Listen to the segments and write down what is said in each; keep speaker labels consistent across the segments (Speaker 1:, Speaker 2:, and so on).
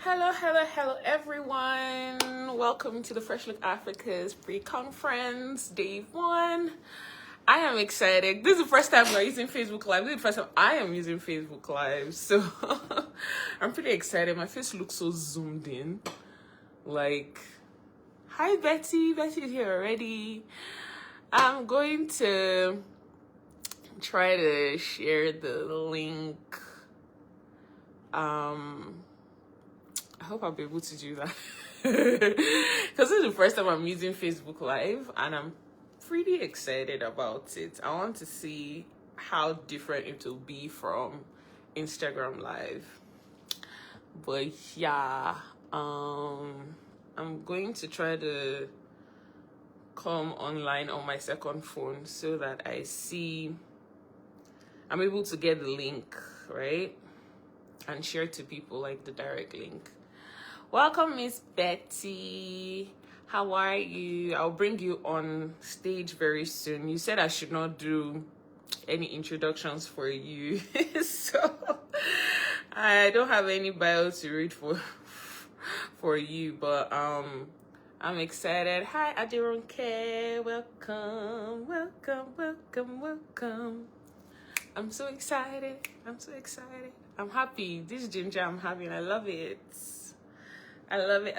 Speaker 1: Hello, everyone. Welcome to the Fresh Look Africa's pre-conference, day 1. I am excited. This is the first time we're using Facebook Live. This is the first time I am using Facebook Live. So I'm pretty excited. My face looks so zoomed in. Like, hi, Betty. Betty's here already. I'm going to try to share the link. I hope I'll be able to do that because this is the first time I'm using Facebook Live and I'm pretty excited about it. I want to see how different it will be from Instagram Live. But yeah, I'm going to try to come online on my second phone so that I'm able to get the link, right? And share to people like the direct link. Welcome, Miss Betty. How are you? I'll bring you on stage very soon. You said I should not do any introductions for you. So I don't have any bio to read for you, but I'm excited. Hi, Adironke. Welcome. I'm so excited. I'm happy. This ginger I'm having, I love it. I love it.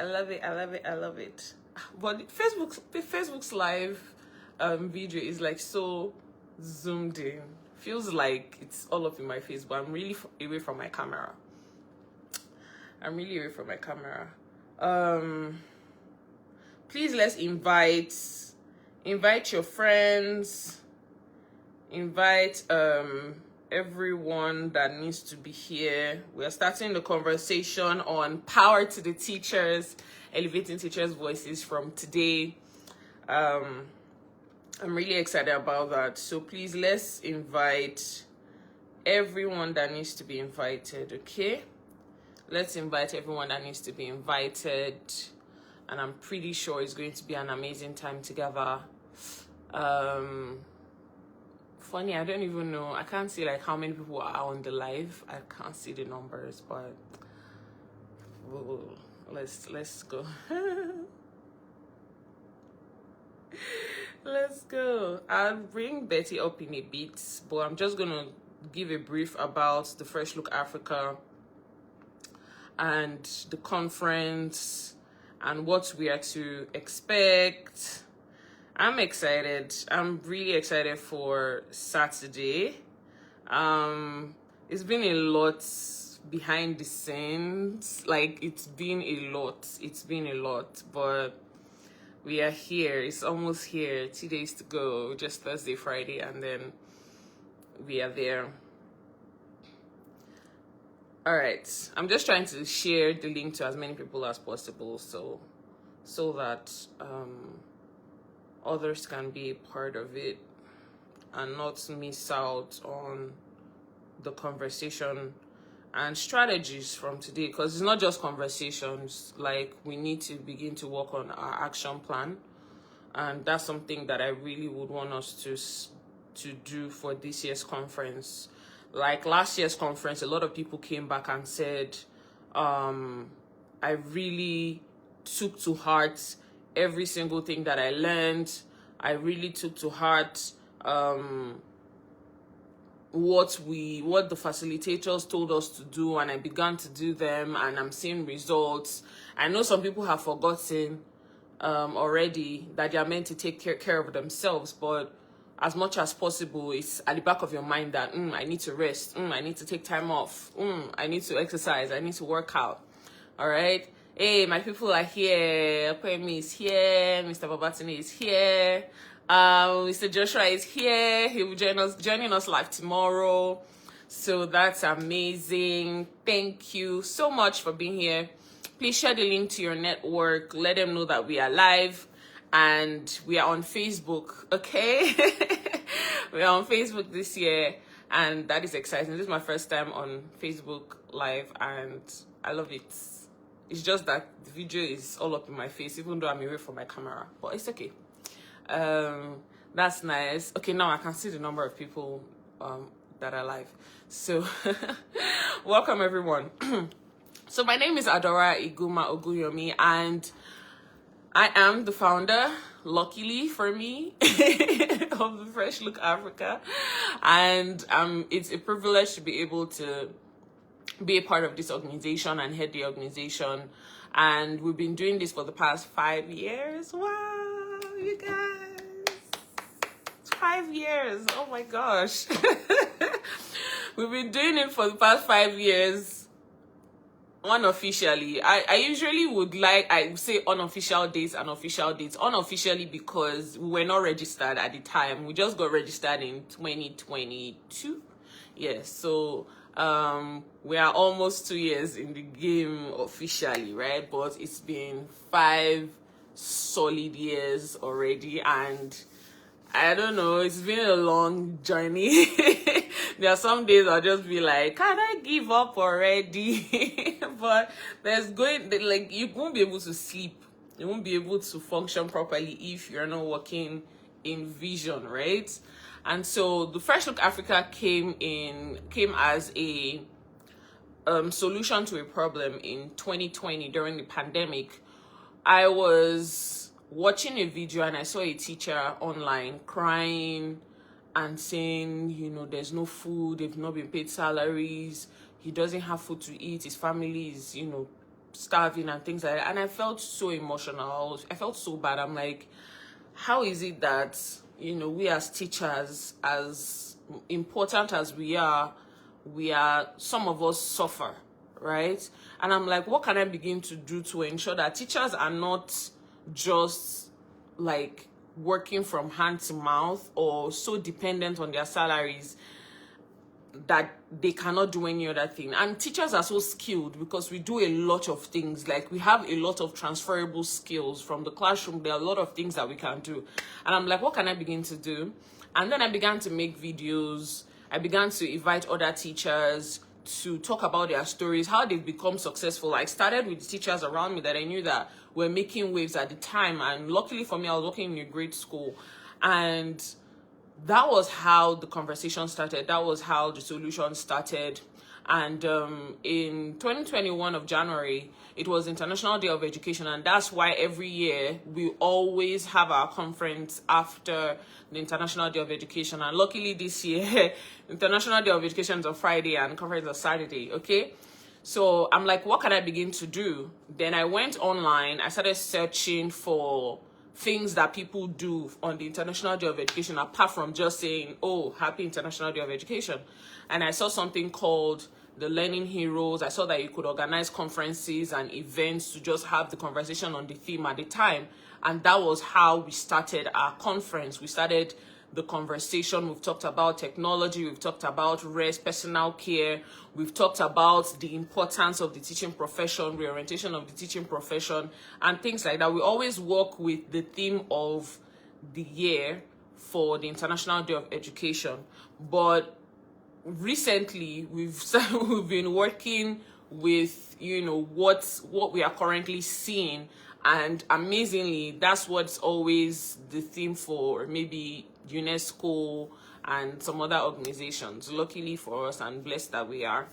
Speaker 1: But Facebook's live video is like so zoomed in. Feels like it's all up in my face, but I'm really away from my camera. Please let's invite your friends. Invite everyone that needs to be here. We are starting the conversation on power to the teachers, elevating teachers' voices from today. I'm really excited about that. So please let's invite everyone that needs to be invited, okay? Let's invite everyone that needs to be invited. And I'm pretty sure it's going to be an amazing time together. Funny, I don't even know. I can't see like how many people are on the live. I can't see the numbers, but let's go. Let's go. I'll bring Betty up in a bit, but I'm just gonna give a brief about the Fresh Look Africa and the conference and what we are to expect. I'm excited. I'm really excited for Saturday. It's been a lot behind the scenes. Like, it's been a lot. But we are here. It's almost here. 2 days to go. Just Thursday, Friday, and then we are there. All right. I'm just trying to share the link to as many people as possible so that others can be a part of it and not miss out on the conversation and strategies from today, because it's not just conversations. Like, we need to begin to work on our action plan, and that's something that I really would want us to do for this year's conference. Like last year's conference, a lot of people came back and said, I really took to heart every single thing that I learned. I really took to heart what the facilitators told us to do, and I began to do them, and I'm seeing results. I know some people have forgotten already that they are meant to take care of themselves, but as much as possible, it's at the back of your mind that I need to rest, I need to take time off, I need to exercise, I need to work out. All right. Hey, my people are here. Kwemi is here. Mr. Babatini is here. Mr. Joshua is here. He will joining us live tomorrow. So that's amazing. Thank you so much for being here. Please share the link to your network. Let them know that we are live and we are on Facebook. Okay, we are on Facebook this year, and that is exciting. This is my first time on Facebook Live, and I love it. It's just that the video is all up in my face, even though I'm away from my camera, but it's okay. That's nice. Okay, now I can see the number of people that are live. So welcome everyone. So my name is Adora Iguma Ogunyomi, and I am the founder, luckily for me, of the Fresh Look Africa. And it's a privilege to be able to be a part of this organization and head the organization. And we've been doing this for the past 5 years. Wow, you guys. It's 5 years. Oh my gosh. We've been doing it for the past 5 years. Unofficially. I usually I say unofficial dates and official dates. Unofficially because we were not registered at the time. We just got registered in 2022. Yes, so we are almost 2 years in the game officially, right? But it's been 5 solid years already, and I don't know, it's been a long journey. There are some days I'll just be like, can I give up already? But you won't be able to sleep. You won't be able to function properly if you're not working in vision, right? And so the Fresh Look Africa came as a solution to a problem in 2020 during the pandemic. I was watching a video and I saw a teacher online crying and saying, there's no food, they've not been paid salaries, he doesn't have food to eat, his family is, starving and things like that. And I felt so emotional. I felt so bad. I'm like, how is it that, we as teachers, as important as we are, some of us suffer, right? And I'm like, what can I begin to do to ensure that teachers are not just like working from hand to mouth or so dependent on their salaries that they cannot do any other thing? And teachers are so skilled because we do a lot of things. Like, we have a lot of transferable skills from the classroom. There are a lot of things that we can do. And I'm like, what can I begin to do? And then I began to make videos. I began to invite other teachers to talk about their stories, how they've become successful. I started with the teachers around me that I knew that were making waves at the time. And luckily for me, I was working in a great school. And that was how the conversation started. That was how the solution started. And in 2021 of January, it was International Day of Education. And that's why every year we always have our conference after the International Day of Education. And luckily this year, International Day of Education is on Friday and conference on Saturday, okay? So I'm like, what can I begin to do? Then I went online. I started searching for things that people do on the International Day of Education, apart from just saying, oh, happy International Day of Education. And I saw something called the Learning Heroes. I saw that you could organize conferences and events to just have the conversation on the theme at the time. And that was how we started our conference. We started the conversation. We've talked about technology. We've talked about rest, personal care. We've talked about the importance of the teaching profession, reorientation of the teaching profession, and things like that. We always work with the theme of the year for the International Day of Education. But recently, we've been working with, what we are currently seeing. And amazingly, that's what's always the theme for maybe UNESCO and some other organizations. Luckily for us, and blessed that we are,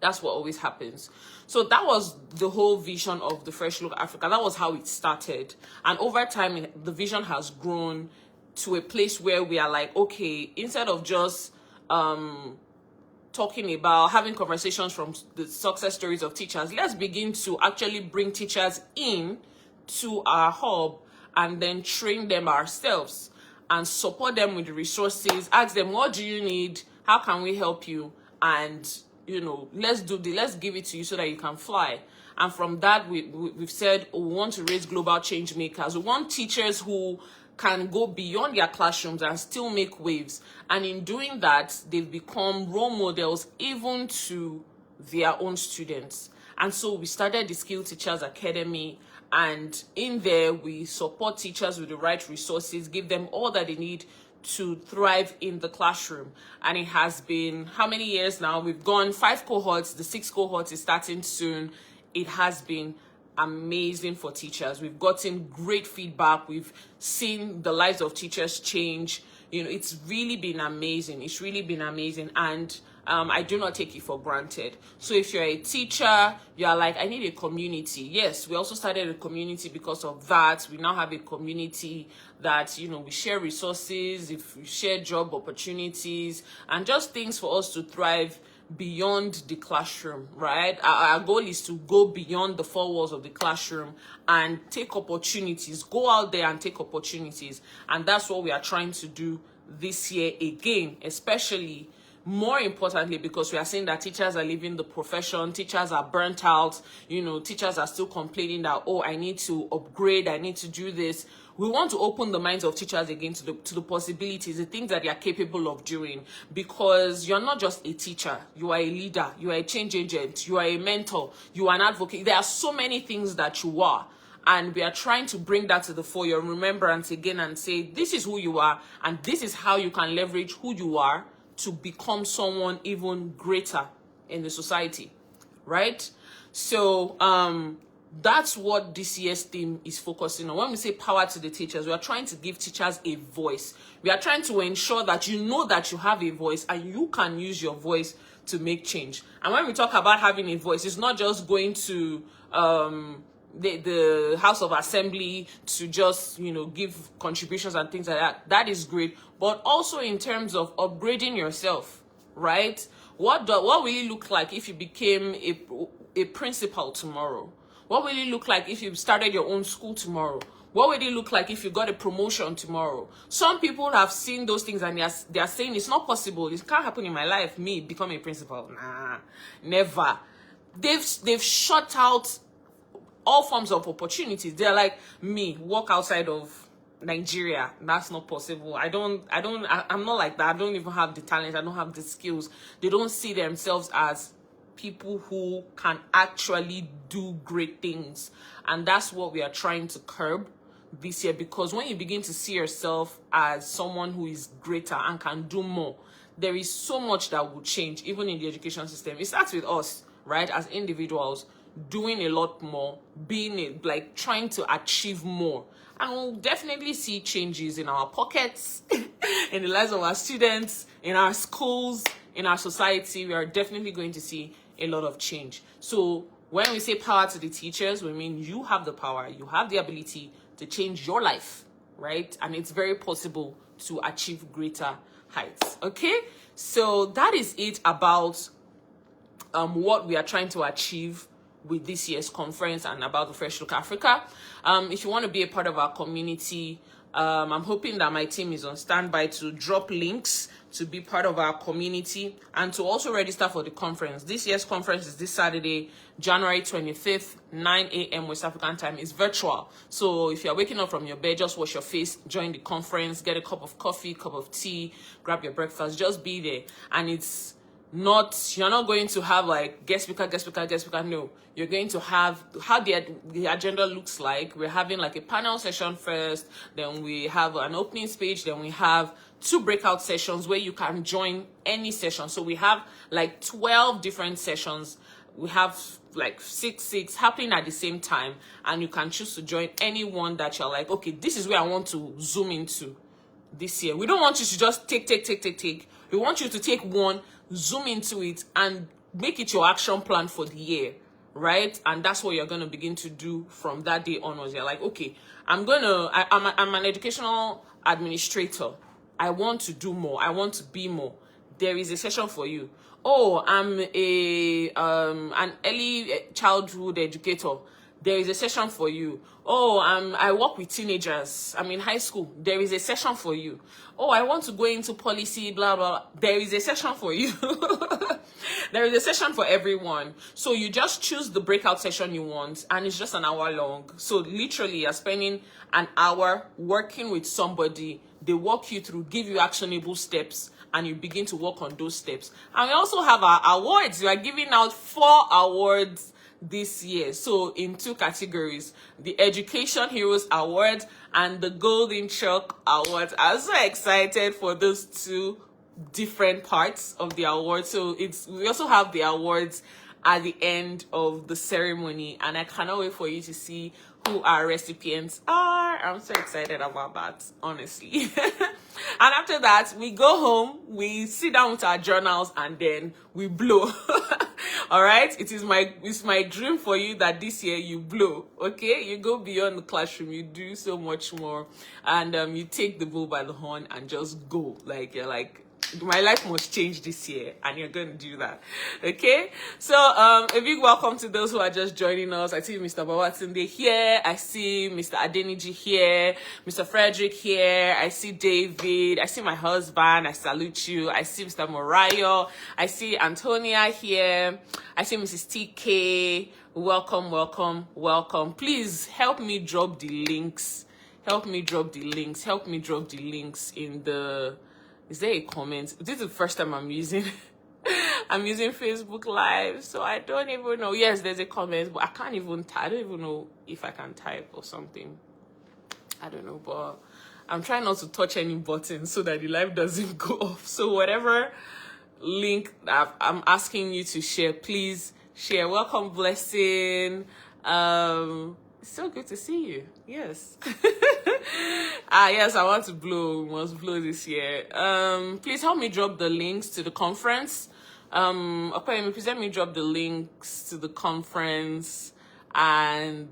Speaker 1: that's what always happens. So that was the whole vision of the Fresh Look Africa. That was how it started. And over time, the vision has grown to a place where we are like, okay, instead of just talking about having conversations from the success stories of teachers, let's begin to actually bring teachers in to our hub and then train them ourselves and support them with the resources. Ask them, what do you need? How can we help you? And let's give it to you so that you can fly. And from that, we've said, we want to raise global change makers. We want teachers who can go beyond their classrooms and still make waves. And in doing that, they've become role models even to their own students. And so we started the Skill Teachers Academy. And in there, we support teachers with the right resources, give them all that they need to thrive in the classroom. And it has been, how many years now? We've gone 5 cohorts. The 6th cohort is starting soon. It has been amazing for teachers. We've gotten great feedback. We've seen the lives of teachers change. It's really been amazing. It's really been amazing. And I do not take it for granted. So if you're a teacher, you're like, I need a community. Yes, we also started a community because of that. We now have a community that, you know, we share resources, if we share job opportunities, and just things for us to thrive beyond the classroom, right? Our goal is to go beyond the four walls of the classroom and take opportunities, go out there and take opportunities. And that's what we are trying to do this year again, especially more importantly, because we are seeing that teachers are leaving the profession, teachers are burnt out, you know, teachers are still complaining that, oh, I need to upgrade, I need to do this. We want to open the minds of teachers again to the possibilities, the things that they are capable of doing, because you're not just a teacher, you are a leader, you are a change agent, you are a mentor, you are an advocate. There are so many things that you are. And we are trying to bring that to the fore, your remembrance again, and say, this is who you are, and this is how you can leverage who you are to become someone even greater in the society, right? So that's what this year's theme is focusing on. When we say power to the teachers, we are trying to give teachers a voice. We are trying to ensure that you know that you have a voice and you can use your voice to make change. And when we talk about having a voice, it's not just going to the House of Assembly to just, you know, give contributions and things like that. That is great, but also in terms of upgrading yourself, right? What will it look like if you became a principal tomorrow? What will it look like if you started your own school tomorrow? What will it look like if you got a promotion tomorrow? Some people have seen those things and they are saying it's not possible. It can't happen in my life. Me become a principal? Nah, never. They've shut out all forms of opportunities. They're like, me, walk outside of Nigeria. That's not possible. I'm not like that. I don't even have the talent. I don't have the skills. They don't see themselves as people who can actually do great things. And that's what we are trying to curb this year, because when you begin to see yourself as someone who is greater and can do more, there is so much that will change, even in the education system. It starts with us, right, as individuals, doing a lot more, like trying to achieve more. And we'll definitely see changes in our pockets, in the lives of our students, in our schools, in our society. We are definitely going to see a lot of change. So when we say power to the teachers, we mean you have the power, you have the ability to change your life, right? And it's very possible to achieve greater heights, okay? So that is it about what we are trying to achieve with this year's conference and about the Fresh Look Africa. If you want to be a part of our community, I'm hoping that my team is on standby to drop links to be part of our community and to also register for the conference. This year's conference is this Saturday, January 25th, 9 a.m. West African time. It's virtual. So if you're waking up from your bed, just wash your face, join the conference, get a cup of coffee, cup of tea, grab your breakfast, just be there. And it's not, you're not going to have like guest speaker. No, you're going to have how the agenda looks like. We're having like a panel session first, then we have an opening speech, then we have 2 breakout sessions where you can join any session. So we have like 12 different sessions. We have like six happening at the same time, and you can choose to join any one that you're like, okay, this is where I want to zoom into this year. We don't want you to just take. We want you to take one, zoom into it, and make it your action plan for the year, right? And that's what you're going to begin to do from that day onwards. You're like, okay, I'm an educational administrator. I want to do more. I want to be more. There is a session for you. Oh, I'm an early childhood educator. There is a session for you. Oh, I work with teenagers. I'm in high school. There is a session for you. Oh, I want to go into policy, blah, blah. There is a session for you. There is a session for everyone. So you just choose the breakout session you want, and it's just an hour long. So literally, you're spending an hour working with somebody. They walk you through, give you actionable steps, and you begin to work on those steps. And we also have our awards. We are giving out 4 awards this year. So in 2 categories, the Education Heroes Award and the Golden Chalk Award. I'm so excited for those 2 different parts of the award. So we also have the awards at the end of the ceremony, and I cannot wait for you to see who our recipients are. I'm so excited about that, honestly. And after that, we go home, we sit down with our journals, and then we blow. All right? It's my dream for you that this year you blow. Okay? You go beyond the classroom, you do so much more, and you take the bull by the horn and just go. Like you're like, my life must change this year, and you're going to do that. Okay, so a big welcome to those who are just joining us. I see Mr. Babatunde here, I see Mr. Adeniji here, Mr. Frederick here, I see David, I see my husband, I salute you, I see Mr. Morayo, I see Antonia here, I see Mrs. TK. Welcome, welcome, welcome. Please help me drop the links. Help me drop the links in the... Is there a comment? This is the first time I'm using I'm using Facebook Live, so I don't even know. Yes, there's a comment, but I don't even know if I can type or something. I don't know, but I'm trying not to touch any buttons so that the live doesn't go off. So whatever link that I'm asking you to share, please share. Welcome, Blessing. It's so good to see you. Yes. Yes, I want to blow. We must blow this year. Please help me drop the links to the conference. Okay, please let me drop the links to the conference and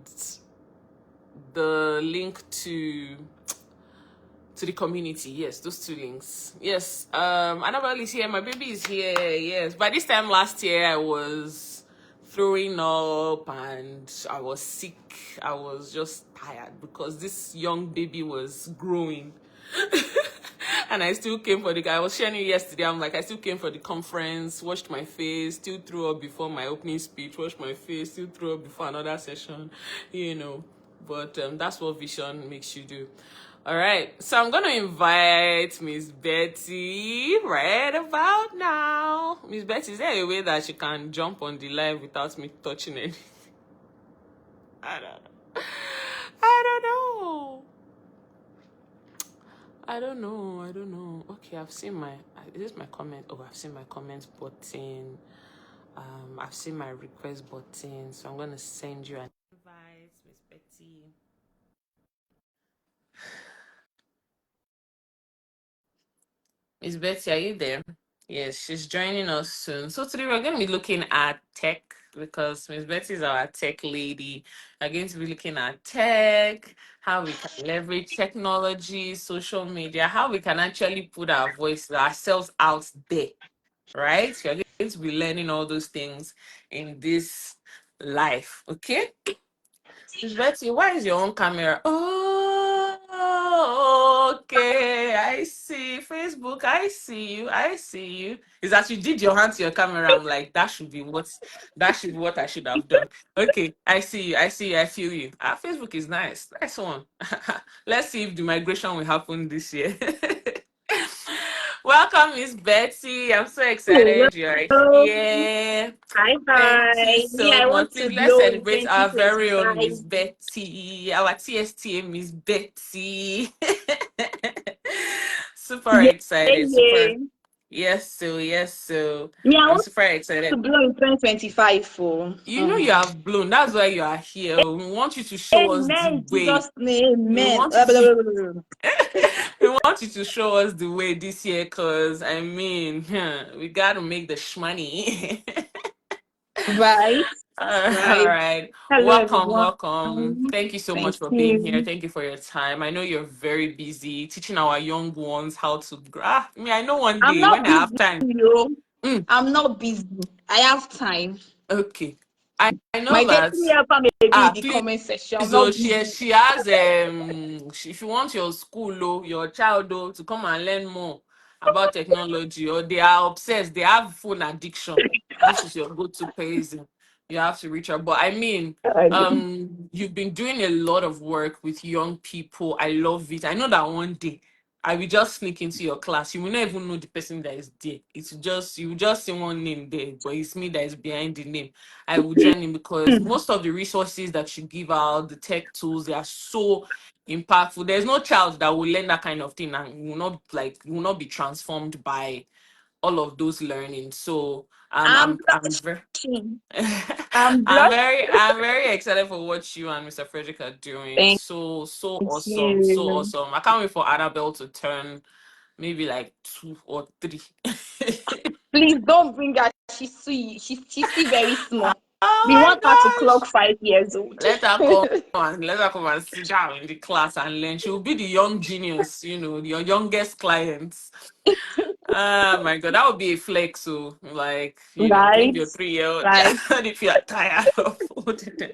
Speaker 1: the link to the community. Yes, those two links. Yes. Annabelle is here. My baby is here. Yes. By this time last year, I was throwing up and I was sick. I was just tired because this young baby was growing. And I still came for I was sharing it yesterday. I'm like, I still came for the conference, washed my face, still threw up before my opening speech, washed my face, still threw up before another session, you know. But that's what vision makes you do. All right, so I'm going to invite Miss Betty right about now. Miss Betty, is there a way that she can jump on the live without me touching it? I don't know. I don't know. Okay, I've seen my... Is this my comment? Oh, I've seen my comments button. I've seen my request button. So I'm going to send you an invite, Miss Betty. Miss Betty, are you there? Yes, she's joining us soon. So today we're going to be looking at tech because Miss Betty is our tech lady. We're going to be looking at tech, how we can leverage technology, social media, how we can actually put our voice, ourselves out there, right? We're going to be learning all those things in this life, okay? Miss Betty, why is your own camera? Oh, okay. I see. Facebook, I see you. Is that you did your hand to your camera. I'm like, that should be what I should have done. Okay, I see you. I feel you. Facebook is nice. Nice one. Let's see if the migration will happen this year. Welcome, Miss Betty. I'm so excited you're
Speaker 2: Hello.
Speaker 1: here.
Speaker 2: Hi,
Speaker 1: Thank you
Speaker 2: hi. Me,
Speaker 1: so
Speaker 2: I
Speaker 1: much.
Speaker 2: want to
Speaker 1: Please let's
Speaker 2: blow in
Speaker 1: celebrate our very own
Speaker 2: 2025.
Speaker 1: Miss Betty, our TSTA Miss Betty. Super
Speaker 2: Yeah,
Speaker 1: excited. Super.
Speaker 2: yeah.
Speaker 1: Yes, so
Speaker 2: Me, I
Speaker 1: I'm
Speaker 2: want
Speaker 1: super
Speaker 2: to
Speaker 1: excited.
Speaker 2: blow in 2025 for.
Speaker 1: You know you have blown. That's why you are here. We want you to show us the
Speaker 2: Amen. In
Speaker 1: way.
Speaker 2: Jesus' name.
Speaker 1: We
Speaker 2: Amen.
Speaker 1: want you to we want you to show us the way this year, because I mean, we gotta make the shmoney.
Speaker 2: Right.
Speaker 1: All
Speaker 2: Right.
Speaker 1: right.
Speaker 2: Hello,
Speaker 1: Welcome,
Speaker 2: everyone.
Speaker 1: welcome. Thank you so much
Speaker 2: Thank
Speaker 1: for being here.
Speaker 2: you.
Speaker 1: Thank you for your time. I know you're very busy teaching our young ones how to me, I know one
Speaker 2: I'm
Speaker 1: day when
Speaker 2: not
Speaker 1: I have
Speaker 2: busy,
Speaker 1: time.
Speaker 2: yo.
Speaker 1: Mm,
Speaker 2: I'm not busy. I have time.
Speaker 1: okay. I
Speaker 2: My
Speaker 1: know that.
Speaker 2: destiny helper may be in the
Speaker 1: Please,
Speaker 2: comment section. I'm
Speaker 1: so
Speaker 2: not busy.
Speaker 1: she has if you want your school your child to come and learn more about technology, or they are obsessed, they have phone addiction, this is your go-to person. You have to reach out. But I mean, you've been doing a lot of work with young people. I love it. I know that one day I will just sneak into your class. You will not even know the person that is there. It's just you will just see one name there, but it's me that is behind the name. I will join in because most of the resources that you give out, the tech tools, they are so impactful. There's no child that will learn that kind of thing and will not be transformed by all of those learning. So
Speaker 2: I'm
Speaker 1: I'm very
Speaker 2: blushing. I'm
Speaker 1: I'm very excited for what you and Mr. Frederick are doing.
Speaker 2: Thank
Speaker 1: So awesome. So
Speaker 2: you.
Speaker 1: awesome. I can't wait for Annabelle to turn maybe like 2 or 3.
Speaker 2: Please don't bring her. She's sweet. She's still very small. We
Speaker 1: Oh
Speaker 2: want her to
Speaker 1: my gosh.
Speaker 2: clock 5 years old.
Speaker 1: Let her come and sit down in the class and learn. She will be the young genius, your youngest clients. Oh my god, that would be a flex. So, like, bring
Speaker 2: Right?
Speaker 1: your 3-year-old
Speaker 2: Right.
Speaker 1: child if you are tired of holding them.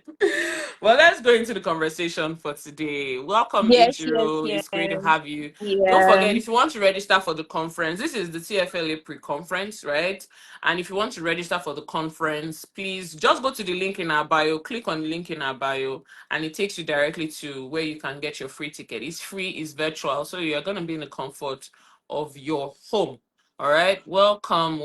Speaker 1: Well, let's go into the conversation for today. Welcome,
Speaker 2: Yes, yes,
Speaker 1: Ejiro.
Speaker 2: yes.
Speaker 1: It's great to have you. Don't
Speaker 2: Yeah.
Speaker 1: forget, if you want to register for the conference, this is the TFLA pre-conference, right? And if you want to register for the conference, please just go to the link in our bio, click on the link in our bio, and it takes you directly to where you can get your free ticket. It's free, it's virtual, so you're going to be in the comfort of your home. All right, welcome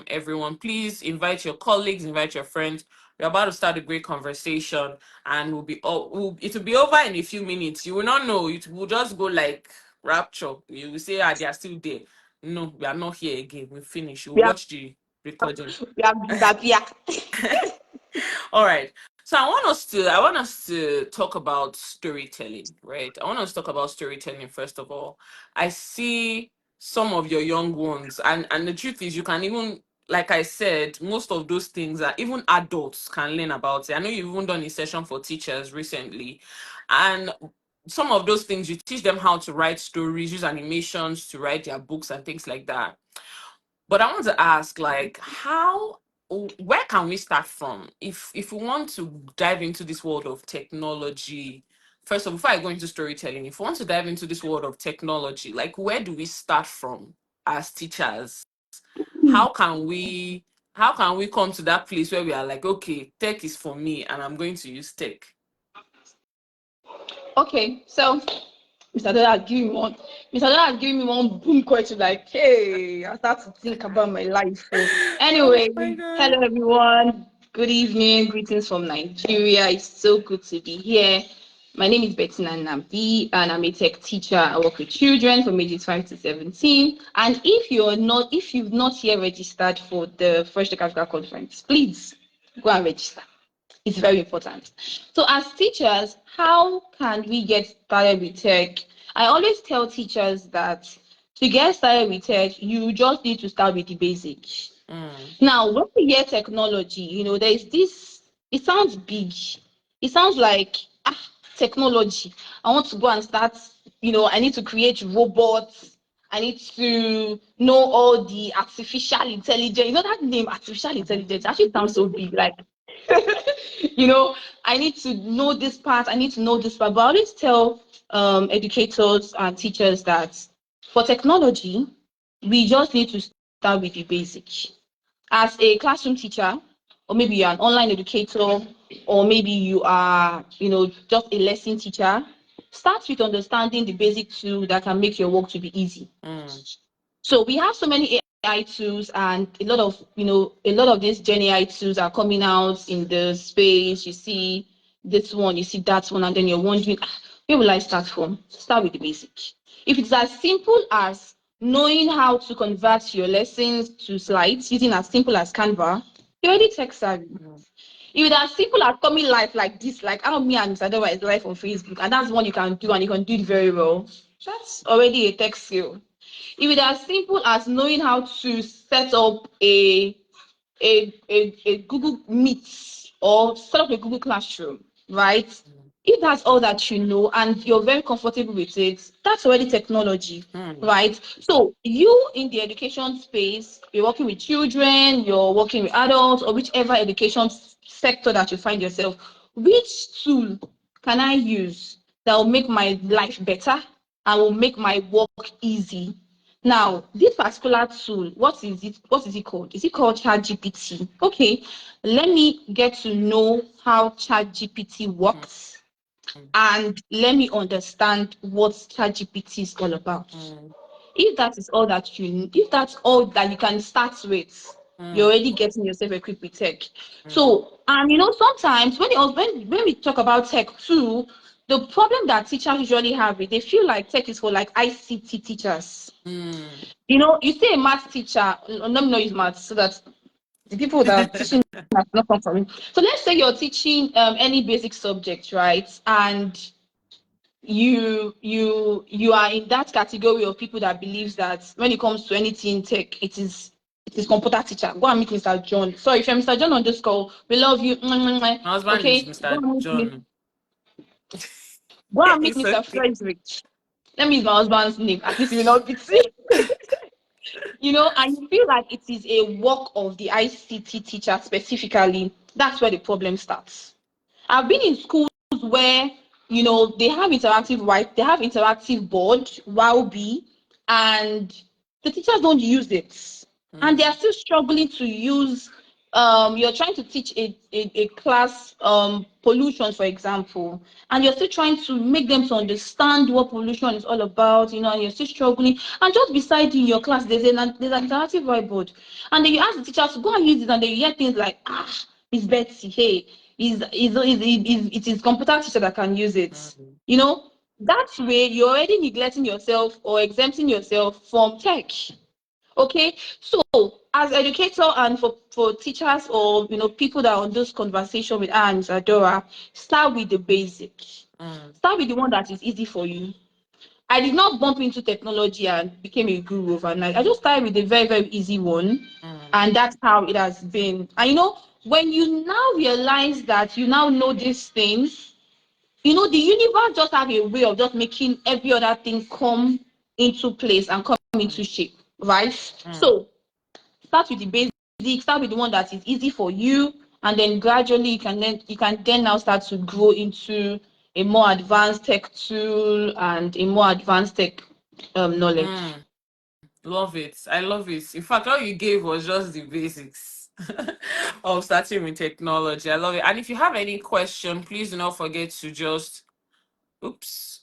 Speaker 1: everyone. Please invite your colleagues, invite your friends. We're about to start a great conversation, and it will be over in a few minutes. You will not know. It will just go like rapture. You will say, they are still there. No, we are not here again. We finish. We'll
Speaker 2: We have
Speaker 1: watch the recording.
Speaker 2: disappeared.
Speaker 1: All right. So I want us to talk about storytelling, right? I want us to talk about storytelling first of all. I see some of your young ones, and the truth is, you can even, like I said, most of those things that even adults can learn about it. I know you've even done a session for teachers recently, and some of those things you teach them how to write stories, use animations to write their books and things like that. But I want to ask, like, where can we start from if we want to dive into this world of technology? First of all, before I go into storytelling, if we want to dive into this world of technology, like, where do we start from as teachers? How can we how can we come to that place where we are like, okay, tech is for me and I'm going to use tech?
Speaker 2: Okay, so Mr. Dollar give me one. Mr. Dollar give me one boom question like, hey, I start to think about my life. So
Speaker 1: Oh
Speaker 2: anyway,
Speaker 1: my god.
Speaker 2: hello everyone. Good evening. Greetings from Nigeria. It's so good to be here. My name is Bettina Nnamdi, and I'm a tech teacher. I work with children from ages 5 to 17. And if you've not yet registered for the Fresh Tech Africa conference, please go and register. It's very important. So, as teachers, how can we get started with tech? I always tell teachers that to get started with tech, you just need to start with the basics.
Speaker 1: Mm,
Speaker 2: Now, when we hear technology, there is this, it sounds big. It sounds like, technology. I want to go and start, I need to create robots. I need to know all the artificial intelligence. That name, artificial intelligence, actually sounds so big. Like, you know, I need to know this part, I need to know this part. But I always tell educators and teachers that for technology, we just need to start with the basic. As a classroom teacher, or maybe you're an online educator, or maybe you are, just a lesson teacher, start with understanding the basic tool that can make your work to be easy.
Speaker 1: mm,
Speaker 2: So we have so many AI tools, and a lot of these Gen AI tools are coming out in the space. You see this one, you see that one, and then you're wondering, where will I start from? Start with the basic. If it's as simple as knowing how to convert your lessons to slides using as simple as Canva, you're already tech savvy.
Speaker 1: mm,
Speaker 2: If it's as simple as coming live like this, like how me and Mr. Dewa is live on Facebook, and that's one you can do, and you can do it very well, that's already a tech skill. If it's as simple as knowing how to set up a Google Meet or set up a Google Classroom, right? If that's all that you know and you're very comfortable with it, that's already technology,
Speaker 1: mm,
Speaker 2: right? So you in the education space, you're working with children, you're working with adults, or whichever education sector that you find yourself, which tool can I use that will make my life better and will make my work easy? Now, this particular tool, what is it? What is it called? Is it called ChatGPT? Okay, let me get to know how ChatGPT
Speaker 1: mm,
Speaker 2: works, and let me understand what ChatGPT is all about.
Speaker 1: mm,
Speaker 2: If that's all that you can start with, you're
Speaker 1: mm,
Speaker 2: already getting yourself equipped with tech.
Speaker 1: mm,
Speaker 2: So, and sometimes when we talk about tech too, the problem that teachers usually have is they feel like tech is for like ICT teachers.
Speaker 1: mm.
Speaker 2: You say a math teacher, let me not use math so that the people that are teaching math not come from me. So let's say you're teaching any basic subject, right? And you are in that category of people that believes that when it comes to anything tech, it is computer teacher. Go and meet Mr. John. Sorry, if you're Mr. John on this call, we love you.
Speaker 1: My husband is
Speaker 2: Okay,
Speaker 1: Mr. John.
Speaker 2: go and meet
Speaker 1: It's
Speaker 2: Mr.
Speaker 1: okay.
Speaker 2: Frederick. Let me use my husband's name. At least you will not be seen. And you feel like it is a work of the ICT teacher specifically. That's where the problem starts. I've been in schools where they have interactive board, WowB, and the teachers don't use it, and they are still struggling to use. You're trying to teach a class pollution, for example, and you're still trying to make them to understand what pollution is all about, and you're still struggling. And just beside you in your class, there's an interactive whiteboard, and then you ask the teacher to go and use it, and then you hear things like, Miss Betsy, hey, it is computer teacher that can use it. That way you're already neglecting yourself or exempting yourself from tech. Okay, so as educator and for teachers or people that are on this conversation with Anne Adora, start with the basic. Start with the one that is easy for you. I did not bump into technology and became a guru overnight. I just started with a very, very easy one. And that's how it has been. And when you now realize that you now know these things, the universe just have a way of just making every other thing come into place and come into shape, right? So start with the basic, start with the one that is easy for you, and then gradually you can then now start to grow into a more advanced tech tool and a more advanced tech knowledge.
Speaker 1: Love it. I love it. In fact, all you gave was just the basics of starting with technology. I love it. And if you have any question, please do not forget to just oops.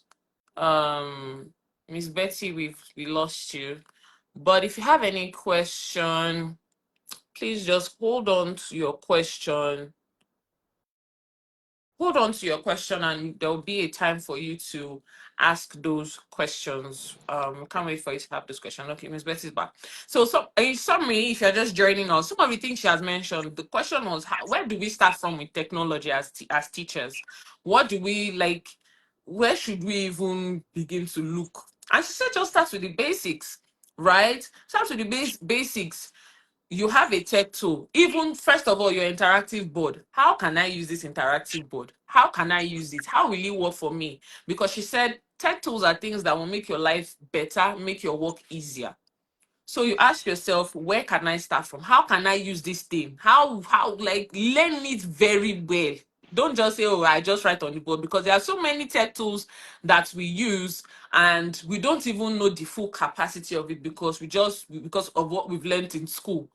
Speaker 1: Miss Betty, we lost you. But if you have any question, please just hold on to your question, and there'll be a time for you to ask those questions. Can't wait for you to have this question. Okay, Miss Betty's back. So in summary, if you're just joining us, some of the things she has mentioned, the question was, where do we start from with technology as teachers? What do we like? Where should we even begin to look? And she said, just start with the basics, right? Start with the basics. You have a tech tool. Even first of all, your interactive board. How can I use this interactive board? How can I use it? How will it work for me? Because she said tech tools are things that will make your life better, make your work easier. So you ask yourself, where can I start from? How can I use this thing? How like learn it very well. Don't just say, oh, I just write on the board, because there are so many tech tools that we use and we don't even know the full capacity of it because because of what we've learned in school.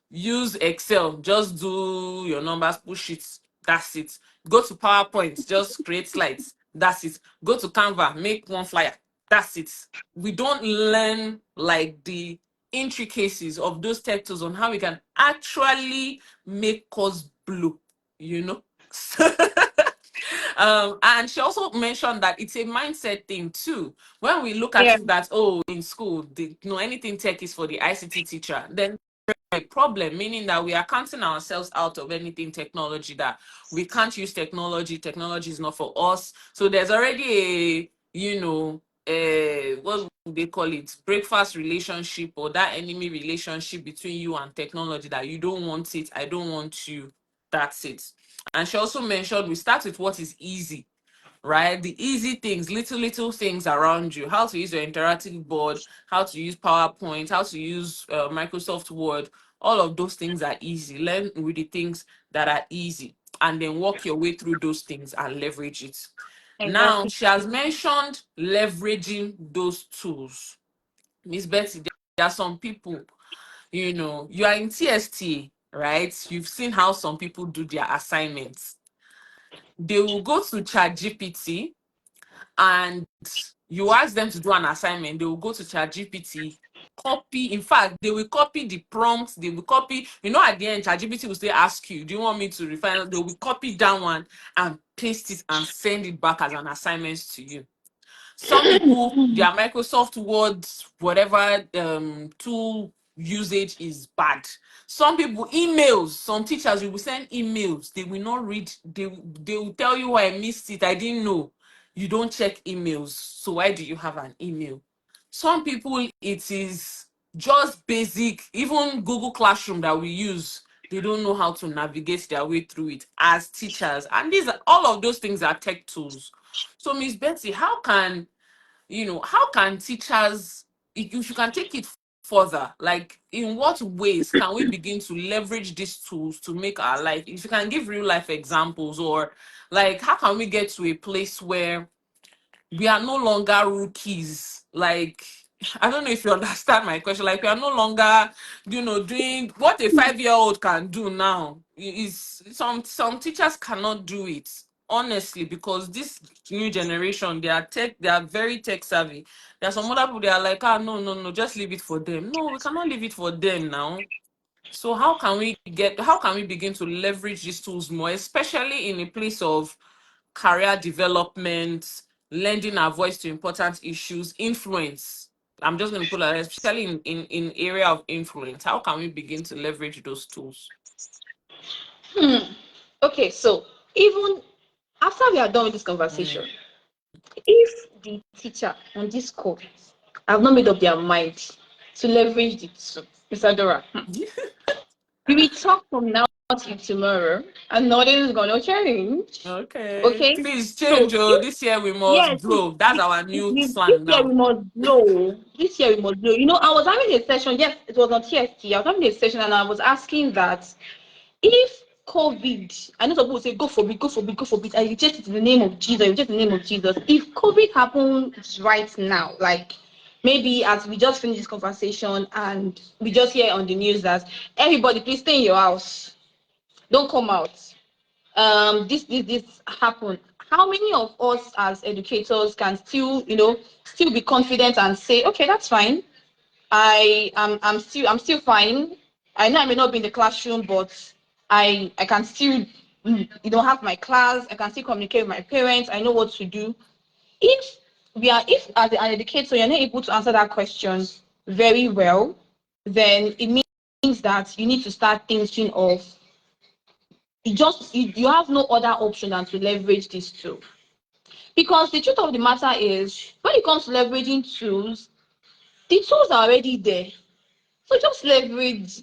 Speaker 1: Use Excel, just do your numbers, push it, that's it. Go to PowerPoint, just create slides, that's it. Go to Canva, make one flyer, that's it. We don't learn like the intricacies of those tech tools on how we can actually make us blue, you know. And she also mentioned that it's a mindset thing too. When we look at
Speaker 2: Yeah,
Speaker 1: it that, oh, in school, anything tech is for the ICT teacher, then a problem, meaning that we are counting ourselves out of anything technology, that we can't use technology is not for us. So there's already what would they call it, breakfast relationship, or that enemy relationship between you and technology, that you don't want it, I don't want you, that's it. And she also mentioned we start with what is easy, right? The easy things, little things around you, how to use your interactive board, how to use PowerPoint, how to use Microsoft Word. All of those things are easy. Learn with the things that are easy, and then work your way through those things and leverage it. Now,
Speaker 2: exactly.
Speaker 1: she has mentioned leveraging those tools. Miss Betty, there are some people, you are in TST, right? You've seen how some people do their assignments. They will go to ChatGPT, and you ask them to do an assignment, they will go to ChatGPT, copy. In fact, they will copy the prompts, they will copy, at the end, ChatGPT will still ask you, do you want me to refine? They will copy that one and paste it and send it back as an assignment to you. Some people, their Microsoft Word, whatever tool usage is bad. Some people, emails, some teachers, you will send emails, they will not read, they will tell you, I missed it, I didn't know. you don't check emails. So why do you have an email? Some people, it is just basic, even Google Classroom that we use, they don't know how to navigate their way through it as teachers. And these are all of those things are tech tools. So Miss Betty, how can teachers, if you can take it further, like in what ways can we begin to leverage these tools to make our life, if you can give real life examples, or like how can we get to a place where we are no longer rookies? Like, I don't know if you understand my question. Like, we are no longer, doing what a 5-year-old can do now. Is some teachers cannot do it, honestly, because this new generation, they are very tech savvy. There are some other people, they are like, no, no, no, just leave it for them. No, we cannot leave it for them now. So how can we begin to leverage these tools more, especially in a place of career development, lending our voice to important issues, influence? I'm just going to put that, especially in area of influence. How can we begin to leverage those tools?
Speaker 2: Okay, so even after we are done with this conversation, if the teacher on this call have not made up their mind to leverage the tool, Mr. Dora, we will talk from now till tomorrow, and nothing is gonna change.
Speaker 1: Okay,
Speaker 2: Okay,
Speaker 1: please
Speaker 2: so
Speaker 1: change. Oh,
Speaker 2: if
Speaker 1: this year we must
Speaker 2: yes,
Speaker 1: blow. That's our new
Speaker 2: this
Speaker 1: slang
Speaker 2: year
Speaker 1: now.
Speaker 2: we must blow. This year we must blow. You know, I was having a session. Yes, it was on TST. I was having a session, and I was asking that if COVID, I know some people say go for it, go for it, go for it. I reject it in the name of Jesus. I reject it in the name of Jesus. If COVID happens right now, like maybe as we just finished this conversation and we just hear on the news that everybody please stay in your house, don't come out. This happened. How many of us as educators can still be confident and say, okay, that's fine. I'm still fine. I know I may not be in the classroom, but I can still have my class. I can still communicate with my parents. I know what to do. If as an educator you're not able to answer that question very well, then it means that you need to start thinking of you have no other option than to leverage this tool. Because the truth of the matter is, when it comes to leveraging tools, the tools are already there. So just leverage.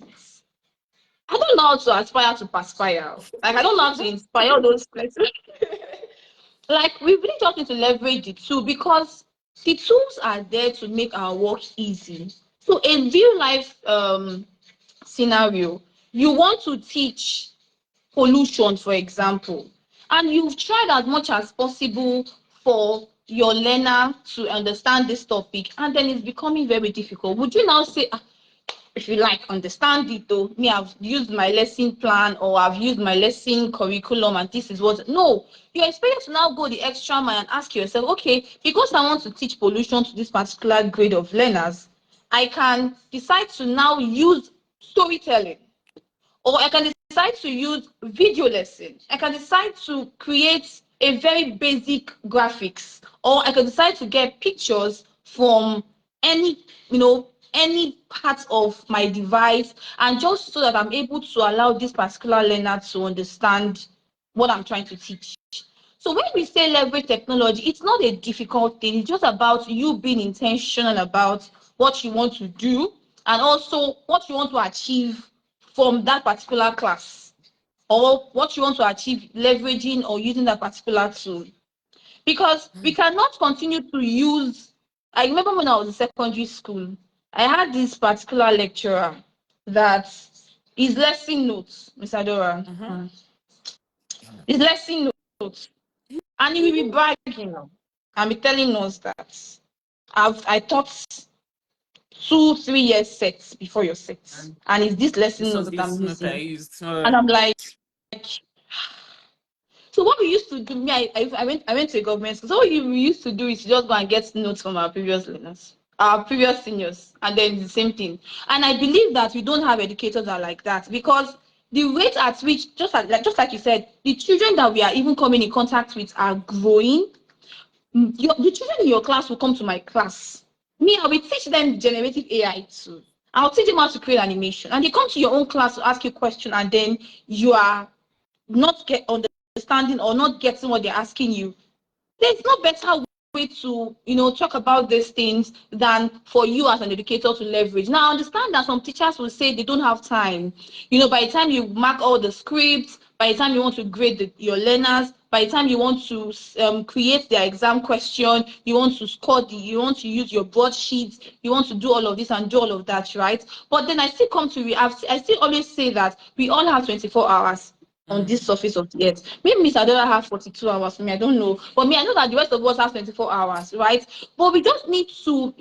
Speaker 2: I don't know how to aspire to perspire. Like, I don't know how to inspire those places. Like, we really just need to leverage the tool because the tools are there to make our work easy. So in real life scenario, you want to teach pollution, for example, and you've tried as much as possible for your learner to understand this topic, and then it's becoming very difficult. Would you now say, if you like, understand it though, me, I've used my lesson plan or I've used my lesson curriculum and this is what? No, you're expected to now go the extra mile and ask yourself, okay, because I want to teach pollution to this particular grade of learners, I can decide to now use storytelling, or I can decide to use video lesson. I can decide to create a very basic graphics, or I can decide to get pictures from any, any part of my device, and just so that I'm able to allow this particular learner to understand what I'm trying to teach. So when we say leverage technology, it's not a difficult thing. It's just about you being intentional about what you want to do and also what you want to achieve from that particular class, or what you want to achieve leveraging or using that particular tool. Because we cannot continue to use, I remember when I was in secondary school, I had this particular lecturer that his lesson notes, Mr. Dora, his lesson notes, and he will be bragging and be telling us that I taught 2-3 years sets before your sets, and it's this lesson
Speaker 1: This
Speaker 2: notes
Speaker 1: was
Speaker 2: that
Speaker 1: this
Speaker 2: I'm
Speaker 1: note I
Speaker 2: using.
Speaker 1: used.
Speaker 2: And I'm like, so what we used to do, I went to a government school. So what we used to do is just go and get notes from our previous learners, our previous seniors, and then the same thing. And I believe that we don't have educators that are like that, because the rate at which, just like you said, the children that we are even coming in contact with are growing. The children in your class will come to my class. Me, I will teach them generative AI too. I'll teach them how to create animation, and they come to your own class to ask you a question, and then you are not understanding or not getting what they're asking you. there's no better way to, talk about these things than for you as an educator to leverage. Now, I understand that some teachers will say they don't have time. By the time you mark all the scripts, by the time you want to grade your learners, by the time you want to create their exam question, you want to you want to use your broadsheets, you want to do all of this and do all of that, right? But then I still I still always say that we all have 24 hours on this surface of the earth. Maybe Miss Adora have 42 hours for me, I don't know. But me, I know that the rest of us have 24 hours, right? But we just need to,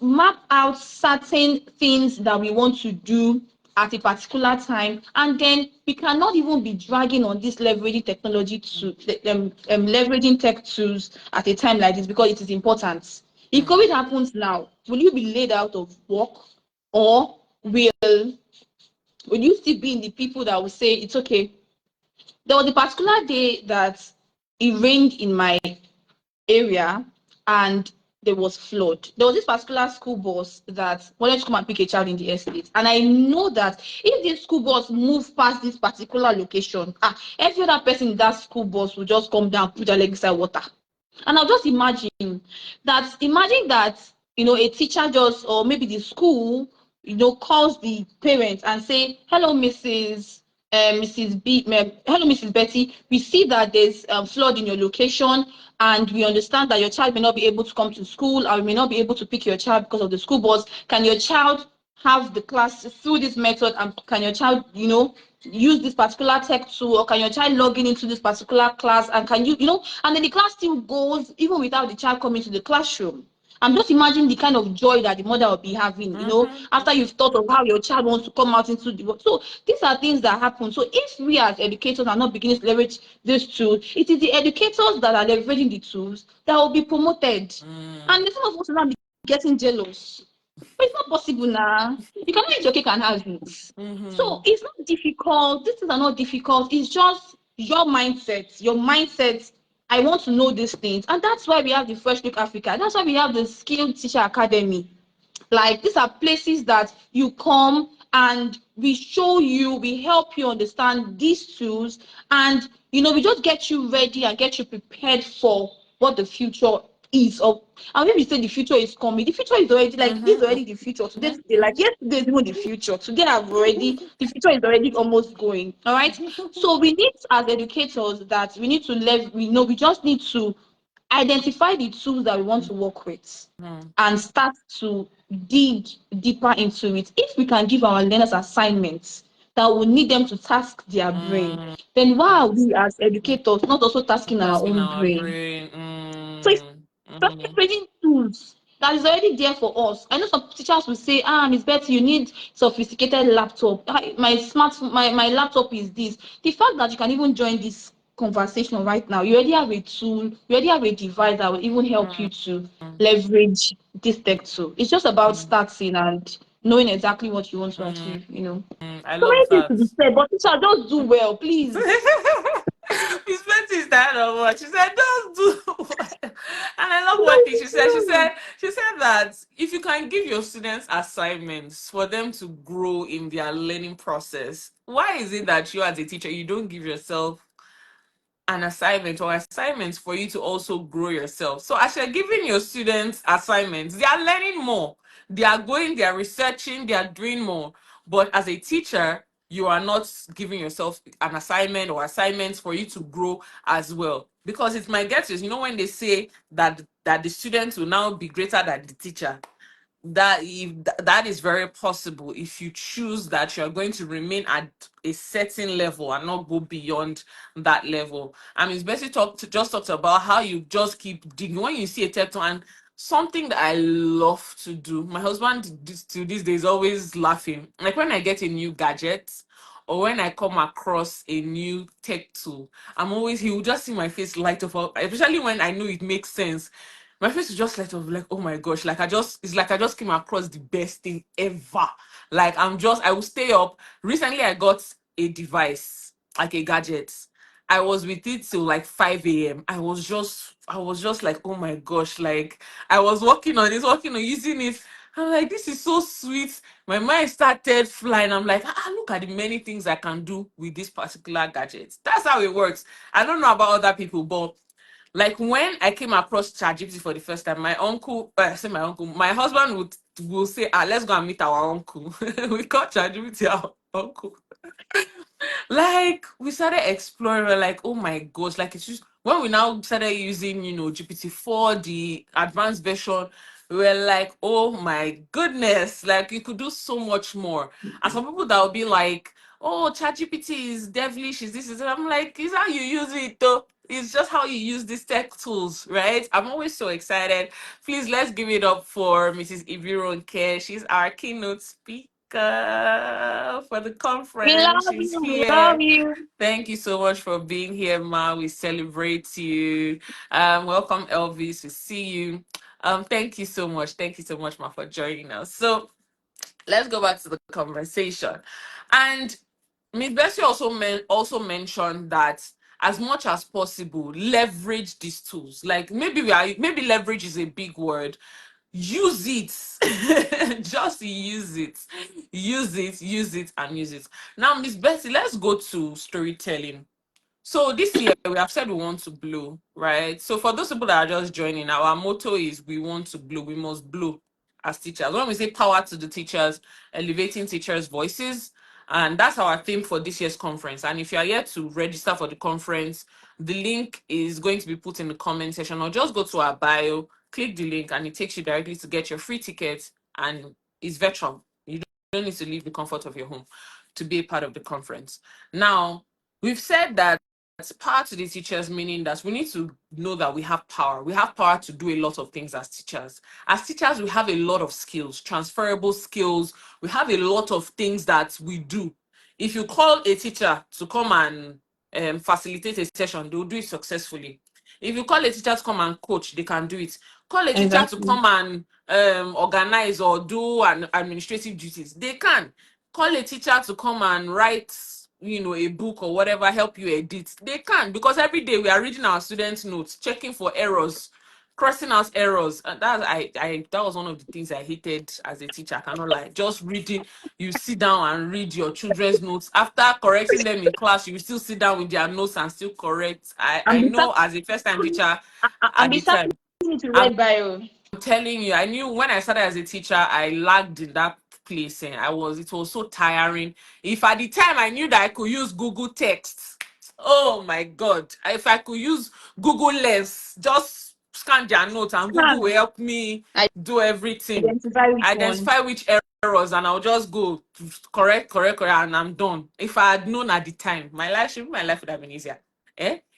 Speaker 2: map out certain things that we want to do at a particular time, and then we cannot even be dragging on this leveraging technology to leveraging tech tools at a time like this, because it is important. If COVID happens now, will you be laid out of work, or will you still be in the people that will say it's okay? There was a particular day that it rained in my area and there was flood. There was this particular school bus that wanted to come and pick a child in the estate. And I know that if this school bus moves past this particular location, every other person in that school bus will just come down, put their leg inside water. And I'll just imagine that, a teacher just, or maybe the school, calls the parents and say, hello, hello, Mrs. Betty. We see that there's flood in your location, and we understand that your child may not be able to come to school, or we may not be able to pick your child because of the school bus. Can your child have the class through this method, and can your child, use this particular tech tool, or can your child log into this particular class, and can and then the class still goes even without the child coming to the classroom. I'm just imagining the kind of joy that the mother will be having, after you've thought of how your child wants to come out into the world. So these are things that happen. So if we as educators are not beginning to leverage this tool, it is the educators that are leveraging the tools that will be promoted. And some of us will not be getting jealous. But it's not possible now. You cannot eat your cake and have it. So it's not difficult. These things are not difficult. It's just your mindset. Your mindset. I want to know these things. And that's why we have the Fresh Look Africa. That's why we have the Skilled Teacher Academy. Like, these are places that you come and we show you, we help you understand these tools, and we just get you ready and get you prepared for what the future is. Of and when we say the future is coming, the future is already, like, this is already the future. Today, like yesterday is even the future. Today the future is already almost going. All right. So we need, as educators, that we need to we just need to identify the tools that we want to work with and start to dig deeper into it. If we can give our learners assignments that will need them to task their brain, then why are we as educators not also tasking our own brain? So it's just creating tools that is already there for us. I know some teachers will say, Miss Betty, you need sophisticated laptop. My laptop is this. The fact that you can even join this conversation right now, you already have a tool, you already have a device that will even help you to leverage this tech tool. It's just about starting and knowing exactly what you want to achieve,
Speaker 1: I
Speaker 2: So
Speaker 1: love
Speaker 2: many things
Speaker 1: that.
Speaker 2: to be said, but teacher, just do well, please.
Speaker 1: Miss Betty is tired of what she said. Don't do what? And I love one thing she said. She said that if you can give your students assignments for them to grow in their learning process, why is it that you as a teacher you don't give yourself an assignment or assignments for you to also grow yourself? So as you're giving your students assignments, they are learning more. They are going, they are researching, they are doing more. But as a teacher, you are not giving yourself an assignment or assignments for you to grow as well. Because it's my guess is, when they say that the students will now be greater than the teacher, that is very possible if you choose that you're going to remain at a certain level and not go beyond that level. I mean, it's basically talked about how you just keep digging when you see a tech tool. And something that I love to do, my husband to these days always laughing, like when I get a new gadget or when I come across a new tech tool, he will just see my face light up, especially when I know it makes sense. My face is just like, oh my gosh, it's like I just came across the best thing ever. Like, I will stay up. Recently I got a device, like a gadget. I was with it till like 5 a.m. I was just like, oh my gosh, like I was working on using it. I'm like, this is so sweet. My mind started flying. I'm like, look at the many things I can do with this particular gadget. That's how it works. I don't know about other people, but Like when I came across ChatGPT for the first time, my uncle, I say my uncle, my husband will say, let's go and meet our uncle. We call ChatGPT our uncle. Like we started exploring, we're like, oh my gosh, like it's just when we now started using, GPT-4, the advanced version, we're like, oh my goodness, like you could do so much more. And some people that will be like, oh, ChatGPT is devilish, is this, is that. I'm like, it's how you use it though. It's just how you use these tech tools, right? I'm always so excited. Please let's give it up for Mrs. Ibironke. She's our keynote speaker for the
Speaker 2: We
Speaker 1: conference.
Speaker 2: love
Speaker 1: She's
Speaker 2: you. We love
Speaker 1: here.
Speaker 2: you.
Speaker 1: Thank you so much for being here, Ma. We celebrate you. Welcome, Elvis. We see you. Thank you so much. Thank you so much, Ma, for joining us. So let's go back to the conversation. And Miss Bessie also mentioned that as much as possible, leverage these tools. Like maybe leverage is a big word. Use it. Just use it. Use it, and use it. Now, Miss Bessie, let's go to storytelling. So this year we have said we want to blow, right? So for those people that are just joining, our motto is we want to blow, we must blow as teachers. When we say power to the teachers, elevating teachers' voices, and that's our theme for this year's conference. And if you are yet to register for the conference, the link is going to be put in the comment section, or just go to our bio, click the link, and it takes you directly to get your free ticket, and it's virtual. You don't need to leave the comfort of your home to be a part of the conference. Now, we've said that that's power to the teachers, meaning that we need to know that we have power. We have power to do a lot of things as teachers. As teachers, we have a lot of skills, transferable skills. We have a lot of things that we do. If you call a teacher to come and facilitate a session, they'll do it successfully. If you call a teacher to come and coach, they can do it. Call a teacher to
Speaker 2: Exactly.
Speaker 1: come and organize or do an administrative duties, they can. Call a teacher to come and write a book or whatever, help you edit, they can, because every day we are reading our students notes, checking for errors, crossing out errors. And that was one of the things I hated as a teacher, I cannot lie. Just reading, you sit down and read your children's notes after correcting them in class, you will still sit down with their notes and still correct. I
Speaker 2: And
Speaker 1: know as a first time teacher
Speaker 2: and
Speaker 1: at the
Speaker 2: besides
Speaker 1: time,
Speaker 2: to
Speaker 1: I'm
Speaker 2: read bio.
Speaker 1: telling you, I knew when I started as a teacher, I lagged in that place, and it was so tiring. If at the time I knew that I could use Google Text, oh my God, if I could use Google Lens, just scan their notes and Google will help me
Speaker 2: I
Speaker 1: do everything,
Speaker 2: identify which one.
Speaker 1: identify which errors, and I'll just go correct, and I'm done. If I had known at the time, my life would have been easier.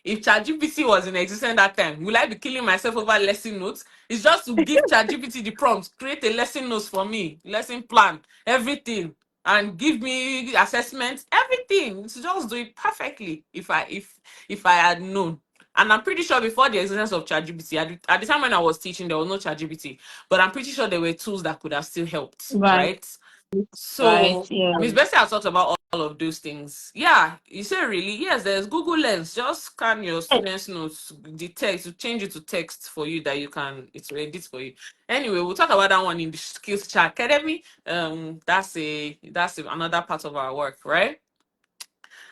Speaker 1: If ChatGPT was in existence that time, will I be killing myself over lesson notes? It's just to give ChatGPT the prompts, create a lesson notes for me, lesson plan, everything, and give me assessments, everything. To just do it perfectly if I had known. And I'm pretty sure before the existence of ChatGPT, at the time when I was teaching, there was no ChatGPT, but I'm pretty sure there were tools that could have still helped,
Speaker 2: Right.
Speaker 1: right?
Speaker 2: Right.
Speaker 1: So
Speaker 2: Yeah.
Speaker 1: Miss Bessie has talked about all of those things. Yeah, you say really? Yes, there's Google Lens. Just scan your students' notes, the text, to change it to text for you that it will edit for you. Anyway, we'll talk about that one in the Skills Chat Academy. That's another part of our work, right?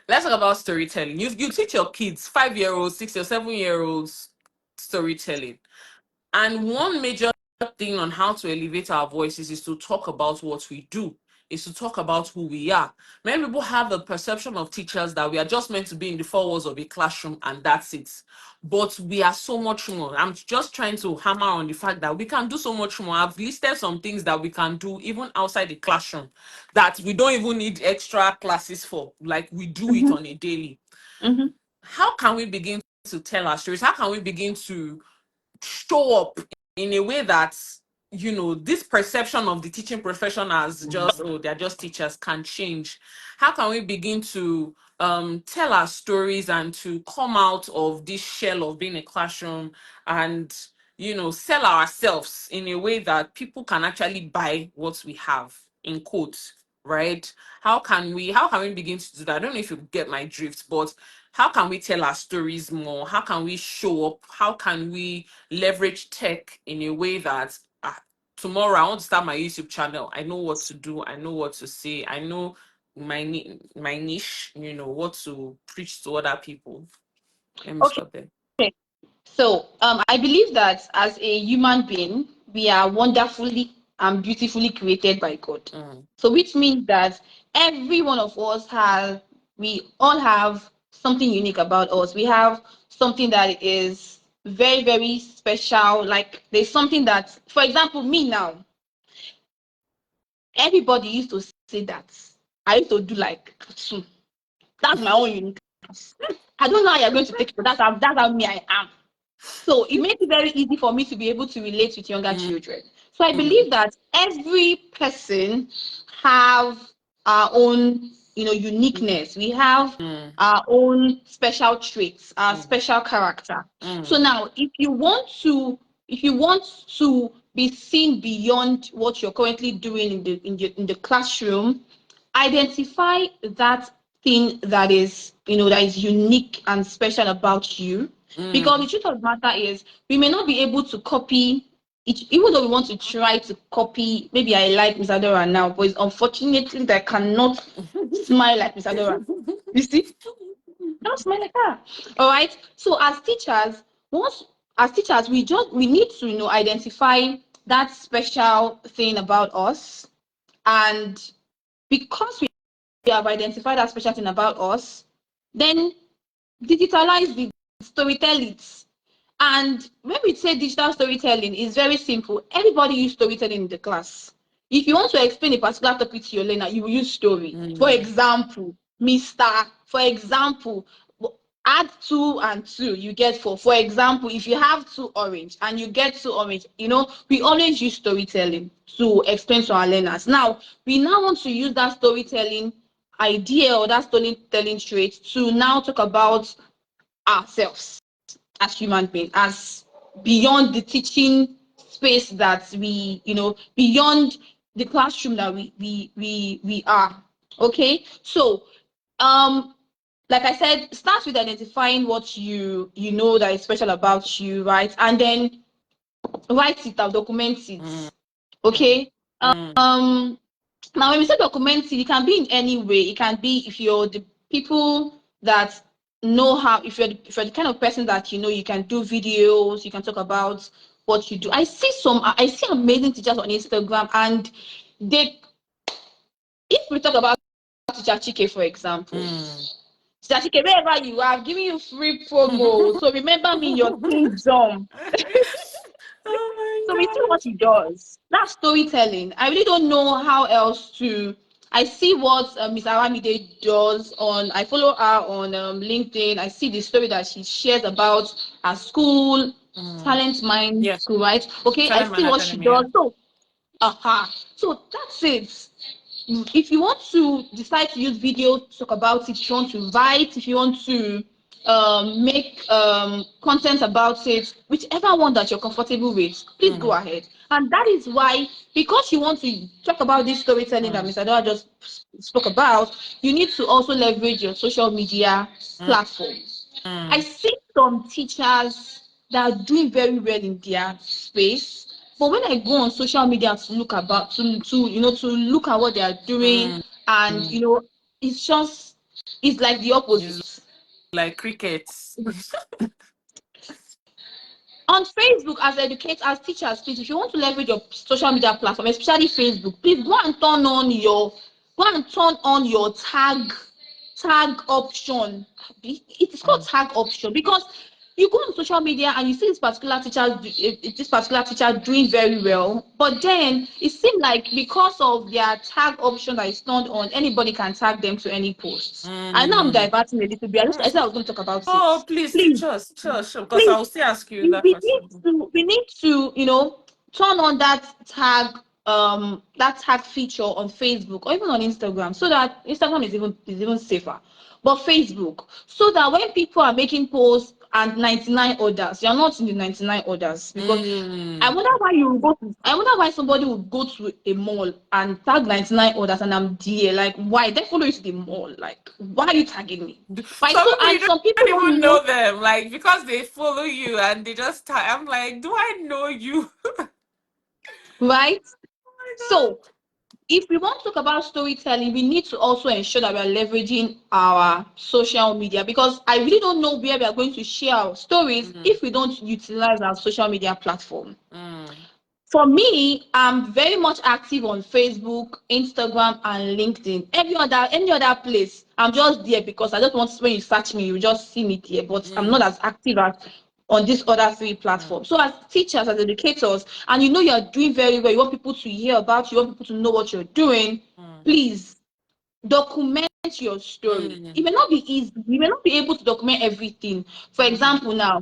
Speaker 1: Let's talk about storytelling. You teach your kids, 5-year-olds, 6 or 7-year-olds, storytelling. And one major thing on how to elevate our voices is to talk about what we do, is to talk about who we are. Many people have a perception of teachers that we are just meant to be in the four walls of a classroom and that's it. But we are so much more. I'm just trying to hammer on the fact that we can do so much more. I've listed some things that we can do even outside the classroom that we don't even need extra classes for. Like we do it
Speaker 2: Mm-hmm.
Speaker 1: on a daily.
Speaker 2: Mm-hmm.
Speaker 1: How can we begin to tell our stories? How can we begin to show up in a way that this perception of the teaching profession as just, oh, they're just teachers, can change? How can we begin to tell our stories and to come out of this shell of being a classroom and sell ourselves in a way that people can actually buy what we have, in quotes, right? How can we begin to do that? I don't know if you get my drift, but how can we tell our stories more? How can we show up? How can we leverage tech in a way that tomorrow I want to start my YouTube channel? I know what to do. I know what to say. I know my niche, what to preach to other people. Let me
Speaker 2: Okay.
Speaker 1: stop there.
Speaker 2: So I believe that as a human being, we are wonderfully and beautifully created by God. So which means that every one of us we all have something unique about us. We have something that is very, very special. Like there's something that, for example, me now, everybody used to say that. I used to do like, that's my own uniqueness. I don't know how you're going to take it, but that's how me I am. So it makes it very easy for me to be able to relate with younger children. So I believe that every person have our own, uniqueness. We have our own special traits, our special character. So now, if you want to be seen beyond what you're currently doing in the classroom, identify that thing that is unique and special about you, because the truth of the matter is we may not be able to copy it, even though we want to try to copy. Maybe I like Miss Adora now, but it's unfortunately that I cannot smile like Miss Adora. You see, I don't smile like her. All right, so as teachers, we need to identify that special thing about us, and because we have identified that special thing about us, then digitalize the storytell it. And when we say digital storytelling, it's very simple. Everybody use storytelling in the class. If you want to explain a particular topic to your learner, you will use story. For example, for example, add 2 and 2, you get 4. For example, if you have 2 orange and you get 2 orange, we always use storytelling to explain to our learners. Now, we now want to use that storytelling idea or that storytelling trait to now talk about ourselves as human beings, as beyond the teaching space that beyond the classroom that we are. Okay, so um like I said, start with identifying what you know that is special about you, right? And then write it out, document it. Okay. Um Now when we say document it can be in any way. It can be if you're the people that know how, if you're the kind of person that you can do videos, you can talk about what you do. I see amazing teachers on Instagram, and they if we talk about teacher Chike, for example. Teacher Chike, wherever you are, I'm giving you free promo. So remember me in your kingdom. So we see
Speaker 1: Oh
Speaker 2: what he does. That's storytelling. I really don't know how else to. I see what Miss Aramide does on. I follow her on LinkedIn. I see the story that she shares about her school, Talent
Speaker 1: my God.
Speaker 2: Mind
Speaker 1: Yeah,
Speaker 2: School, right? Okay, I
Speaker 1: Talent
Speaker 2: see
Speaker 1: Man
Speaker 2: what she
Speaker 1: Academy. Yeah.
Speaker 2: does. So that's it. If you want to decide to use video to talk about it, if you want to write, if you want to make content about it, whichever one that you're comfortable with, please go ahead. And that is why, because you want to talk about this storytelling that Mr. Doa just spoke about, you need to also leverage your social media platforms. I see some teachers that are doing very well in their space, but when I go on social media to look about to look at what they are doing, and it's like the
Speaker 1: It's
Speaker 2: opposite.
Speaker 1: like crickets.
Speaker 2: On Facebook, as teachers, please, if you want to leverage your social media platform, especially Facebook, please go and turn on your tag option. It is called tag option, because you go on social media and you see this particular teacher doing very well, but then it seems like because of their tag option that is turned on, anybody can tag them to any posts. I know I'm diverting a little bit. I said I was going to talk about it.
Speaker 1: Oh, please
Speaker 2: Please,
Speaker 1: teach us, sure, because
Speaker 2: please,
Speaker 1: I'll still ask you
Speaker 2: we,
Speaker 1: that
Speaker 2: we need
Speaker 1: question.
Speaker 2: to we need to turn on that tag feature on Facebook or even on Instagram, so that Instagram is even safer, but Facebook, so that when people are making posts and 99 orders, you're not in the 99 orders. Because I wonder why somebody would go to a mall and tag 99 orders and I'm there. Like, why? They follow you to the mall. Like, why are you tagging me? Right?
Speaker 1: Some
Speaker 2: So,
Speaker 1: people you
Speaker 2: and some people
Speaker 1: don't
Speaker 2: don't
Speaker 1: even
Speaker 2: know.
Speaker 1: know them, like because they follow you and they just. I'm like, do I know you?
Speaker 2: Right?
Speaker 1: Oh my
Speaker 2: So if we want to talk about storytelling, we need to also ensure that we are leveraging our social media, because I really don't know where we are going to share our stories if we don't utilize our social media platform. For me, I'm very much active on Facebook, Instagram, and LinkedIn. Any other place, I'm just there because I just want, when you search me, you just see me there. But I'm not as active as on these other three platforms. So as teachers, as educators, and you know you're doing very well, you want people to hear about you, you want people to know what you're doing, please document your story. It may not be easy. You may not be able to document everything. For example, now,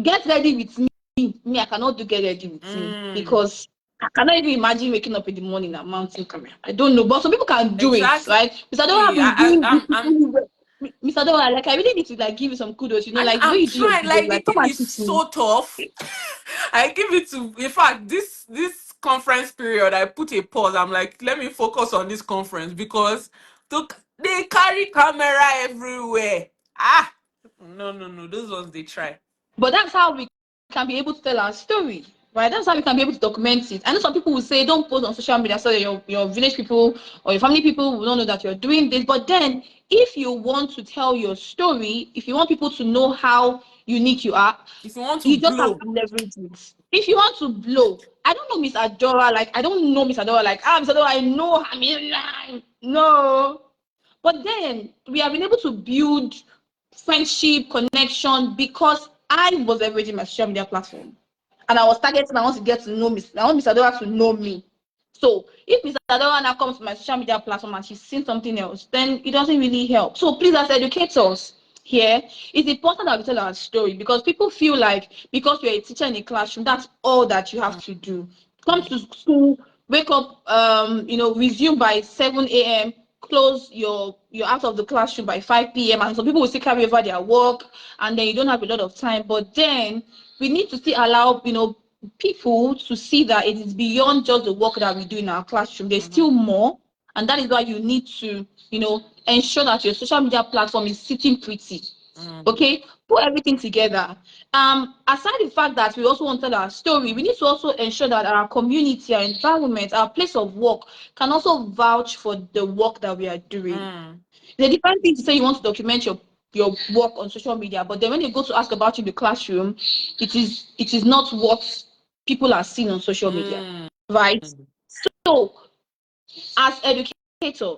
Speaker 2: get ready with me. Me, I cannot do get ready with me because I cannot even imagine waking up in the morning and mounting camera. I don't know, but some people can do it,
Speaker 1: Exactly.
Speaker 2: right? Mr. Dora has been doing
Speaker 1: I'm
Speaker 2: beautifully. Mr. Dora, like, I really need to like give you some kudos. You know,
Speaker 1: and
Speaker 2: like the way
Speaker 1: I'm
Speaker 2: you do your
Speaker 1: trying.
Speaker 2: videos,
Speaker 1: Like the
Speaker 2: like come
Speaker 1: thing
Speaker 2: and
Speaker 1: is
Speaker 2: teach me.
Speaker 1: so tough. I give it to. In fact, this conference period, I put a pause. I'm like, let me focus on this conference because they carry camera everywhere. Ah, no. Those ones they try.
Speaker 2: But that's how we can be able to tell our story, right? That's how we can be able to document it. I know some people will say, don't post on social media so that your village people or your family people will not know that you're doing this. But then, if you want to tell your story, if you want people to know how unique you are,
Speaker 1: If you want to
Speaker 2: you just have
Speaker 1: blow,
Speaker 2: to leverage it. If you want to blow, I don't know Miss Adora, like, I don't know Miss Adora, like, Miss Adora, I know her. I mean, no. But then we have been able to build friendship, connection, because I was leveraging my social media platform. And I was targeting, I want to get to know Miss, I want Miss Adora to know me. So if Miss Adora now comes to my social media platform and she's seen something else, then it doesn't really help. So please, as educators here, it's important that we tell our story, because people feel like because you're a teacher in a classroom, that's all that you have to do. Come to school, wake up, resume by 7 a.m., close you're out of the classroom by 5 p.m., and some people will still carry over their work, and then you don't have a lot of time. But then we need to still allow people to see that it is beyond just the work that we do in our classroom. There's still more, and that is why you need to ensure that your social media platform is sitting pretty. Okay, put everything together. Aside the fact that we also want to tell our story, we need to also ensure that our community, our environment, our place of work can also vouch for the work that we are doing. The different thing to say you want to document your work on social media, but then when they go to ask about you in the classroom, it is not what people are seeing on social media, right? So as educator,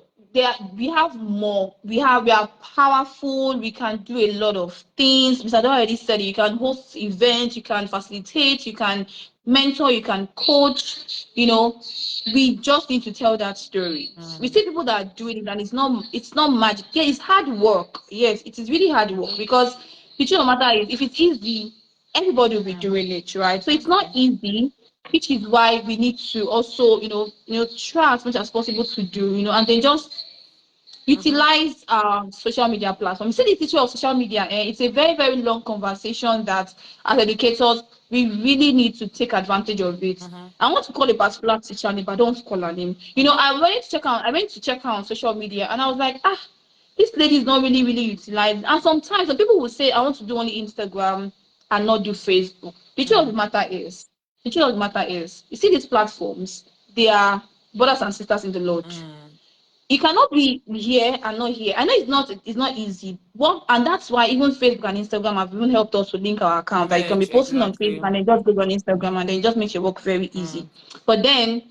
Speaker 2: we have more. We are powerful. We can do a lot of things. Mr. Adore already said it. You can host events, you can facilitate, you can mentor, you can coach. We just need to tell that story. We see people that are doing it, and it's not magic. Yeah, it's hard work. Yes, it is really hard work, because the truth of the matter is, if it's easy, everybody will be doing it, right? So it's not easy, which is why we need to also, try as much as possible to do, and then just utilize social media platform. You see, the issue of social media, it's a very, very long conversation that as educators, we really need to take advantage of it. I want to call a particular teacher name, but I don't call her name. I went to check her on social media, and I was like, this lady is not really, really utilized. And sometimes some people will say, I want to do only Instagram and not do Facebook. The truth of the matter is, you see these platforms, they are brothers and sisters in the Lord. You cannot be here and not here. I know it's not easy. And that's why even Facebook and Instagram have even helped us to link our account. That you can be
Speaker 1: merge
Speaker 2: posting on Facebook
Speaker 1: exactly.
Speaker 2: and then just go on Instagram, and then it just makes your work very easy. But then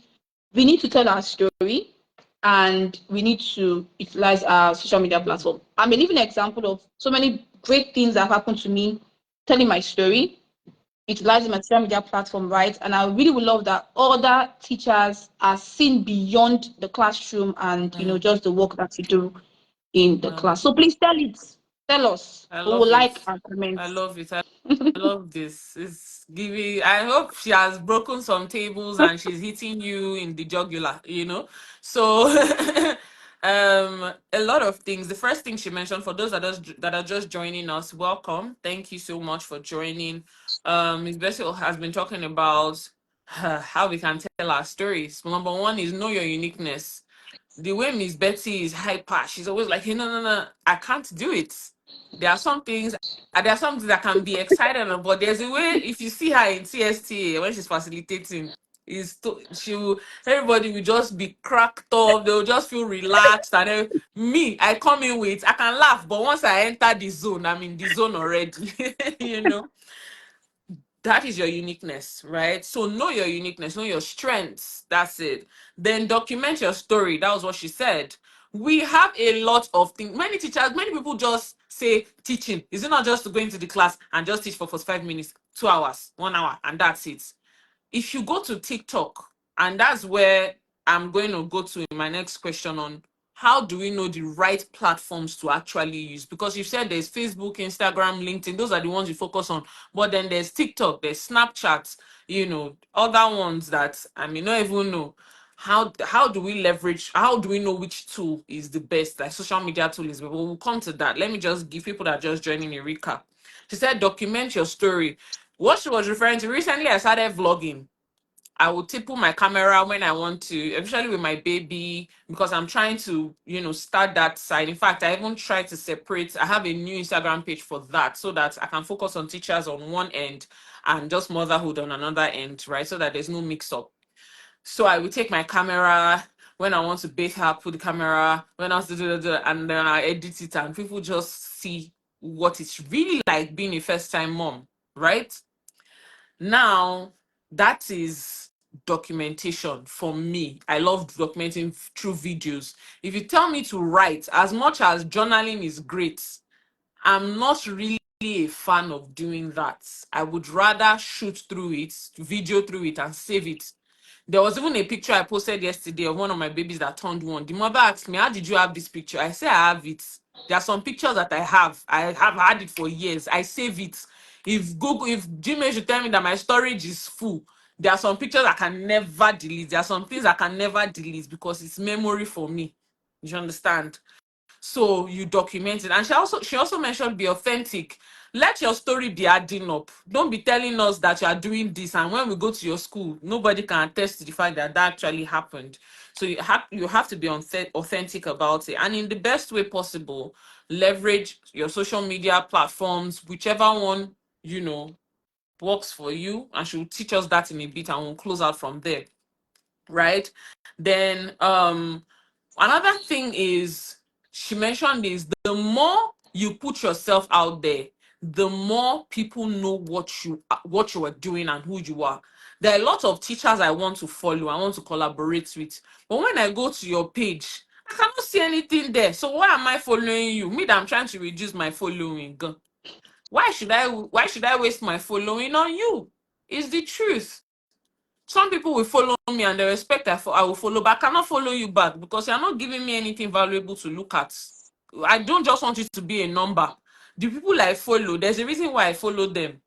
Speaker 2: we need to tell our story, and we need to utilize our social media platform. I'm a living example of so many great things that have happened to me telling my story, utilizing my social media platform, right? And I really would love that other teachers are seen beyond the classroom and just the work that you do in the
Speaker 1: Well,
Speaker 2: class. So please tell us.
Speaker 1: I
Speaker 2: We would
Speaker 1: love it.
Speaker 2: like our
Speaker 1: I
Speaker 2: comments.
Speaker 1: love it. I love this. It's giving. I hope she has broken some tables and she's hitting you in the jugular. So, a lot of things. The first thing she mentioned, for those that are just joining us, welcome. Thank you so much for joining. Ms. Bessie has been talking about how we can tell our stories. Number one is know your uniqueness. The way Miss Betty is hyper, she's always like, hey, no, I can't do it. There are some things, there are some things that can be exciting, but there's a way, if you see her in TSTA when she's facilitating, Everybody will just be cracked up. They'll just feel relaxed. And then me, I come in with, I can laugh, but once I enter the zone, I'm in the zone already. You know, that is your uniqueness, right? So know your uniqueness, know your strengths. That's it. Then document your story. That was what she said. We have a lot of things. Many teachers, many people just say teaching. Is it not just to go into the class and just teach for 45 minutes, 2 hours, 1 hour, and that's it? If you go to TikTok, and that's where I'm going to go to in my next question on how do we know the right platforms to actually use? Because you said there's Facebook, Instagram, LinkedIn, those are the ones you focus on. But then there's TikTok, there's Snapchat, you know, other ones that I may not even know. How do we leverage, how do we know which tool is the best, like social media tool is, but we'll come to that. Let me just give people that are just joining a recap. She said document your story. What she was referring to, recently I started vlogging. I would tip my camera when I want to, especially with my baby, because I'm trying to, you know, start that side. In fact, I even try to separate. I have a new Instagram page for that so that I can focus on teachers on one end and just motherhood on another end, right? So that there's no mix up. So I would take my camera when I want to bathe her, put the camera, when I want to do, and then I edit it, and people just see what it's really like being a first-time mom, right? Now, that is documentation for me. I love documenting through videos. If you tell me to write, as much as journaling is great, I'm not really a fan of doing that. I would rather shoot through it, video through it, and save it. There was even a picture I posted yesterday of one of my babies that turned one. The mother asked me, "How did you have this picture?" I say, "I have it." There are some pictures that I have. I have had it for years. I save it. If Gmail should tell me that my storage is full, there are some pictures I can never delete. There are some things I can never delete because it's memory for me. You understand? So you document it. And she also mentioned be authentic. Let your story be adding up. Don't be telling us that you are doing this, and when we go to your school, nobody can attest to the fact that that actually happened. So you have to be authentic about it, and in the best way possible, leverage your social media platforms, whichever one you know works for you. And she will teach us that in a bit, and we'll close out from there, right? Then another thing is, she mentioned is the more you put yourself out there, the more people know what you are doing and who you are. There are a lot of teachers I want to follow, I want to collaborate with, but when I go to your page, I cannot see anything there. So why am I following you? Me that I'm trying to reduce my following. Why should I waste my following on you? It's the truth. Some people will follow me and they expect I will follow back. I cannot follow you back because you're not giving me anything valuable to look at. I don't just want you to be a number. The people I follow, there's a reason why I follow them.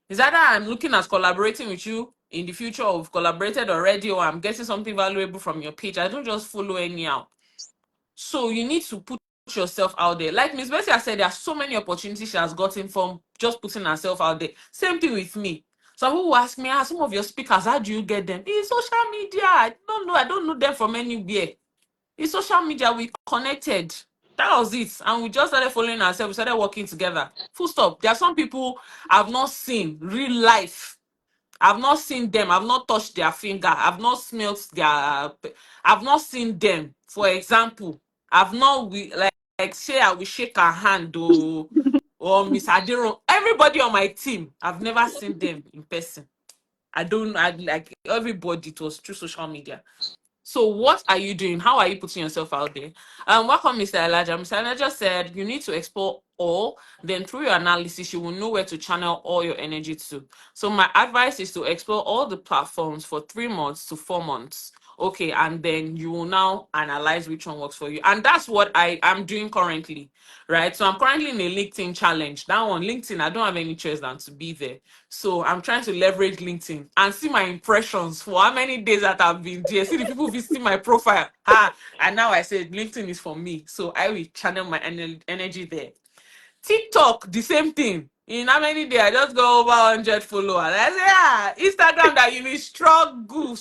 Speaker 1: Is either I'm looking at collaborating with you in the future, or we've collaborated already, or I'm getting something valuable from your page. I don't just follow anyhow. So you need to put yourself out there. Like Miss Bessie has said, there are so many opportunities she has gotten from just putting herself out there. Same thing with me. Some people will ask me, some of your speakers, how do you get them? It's social media. I don't know them from anywhere. It's social media. We connected. That was it. And we just started following ourselves. We started working together. Full stop. There are some people I've not seen real life. I've not seen them. I've not touched their finger. I've not smelt their. I've not seen them. For example, I've not like say I will shake her hand or Miss Adiro. Everybody on my team, I've never seen them in person. I like everybody. It was through social media. So what are you doing? How are you putting yourself out there? Welcome, Mr. Elijah. Mr. Elijah said you need to explore all. Then through your analysis, you will know where to channel all your energy to. So my advice is to explore all the platforms for 3 months to 4 months. Okay, and then you will now analyze which one works for you. And that's what I am doing currently, right? So I'm currently in a LinkedIn challenge. That one, LinkedIn, I don't have any choice than to be there. So I'm trying to leverage LinkedIn and see my impressions for how many days that I've been there. See the people visiting my profile. And now I said LinkedIn is for me. So I will channel my energy there. TikTok, the same thing. In how many days? I just go over 100 followers. I say, Instagram that you need struggle.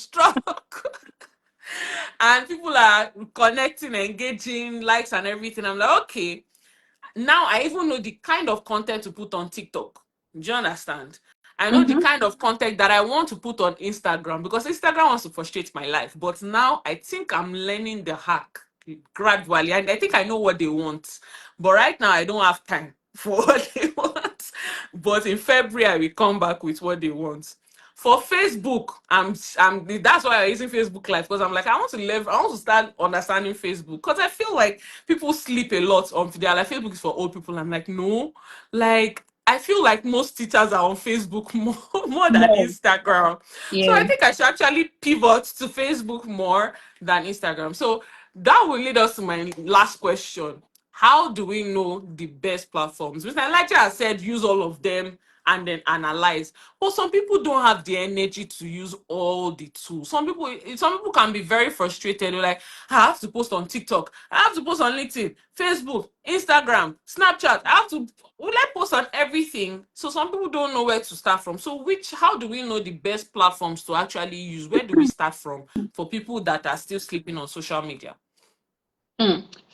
Speaker 1: And people are connecting, engaging, likes and everything. I'm like, okay. Now I even know the kind of content to put on TikTok. Do you understand? I know the
Speaker 2: Mm-hmm.
Speaker 1: kind of content that I want to put on Instagram, because Instagram wants to frustrate my life. But now I think I'm learning the hack gradually, and I think I know what they want. But right now I don't have time for what they want. But in February I will come back with what they want. For Facebook, that's why I'm using Facebook Live, because I'm like, I want to start understanding Facebook, because I feel like people sleep a lot on, they're like, Facebook is for old people. I'm like, no, like I feel like most teachers are on Facebook more than
Speaker 2: More.
Speaker 1: Instagram. So I
Speaker 2: Yeah.
Speaker 1: think I should actually pivot to Facebook more than Instagram. So that will lead us to my last question. How do we know the best platforms? Mr. Elijah has said use all of them and then analyze. But some people don't have the energy to use all the tools. Some people can be very frustrated. They're like, I have to post on TikTok, I have to post on LinkedIn, Facebook, Instagram, Snapchat. Will I post on everything? So some people don't know where to start from. So how do we know the best platforms to actually use? Where do we start from for people that are still sleeping on social media?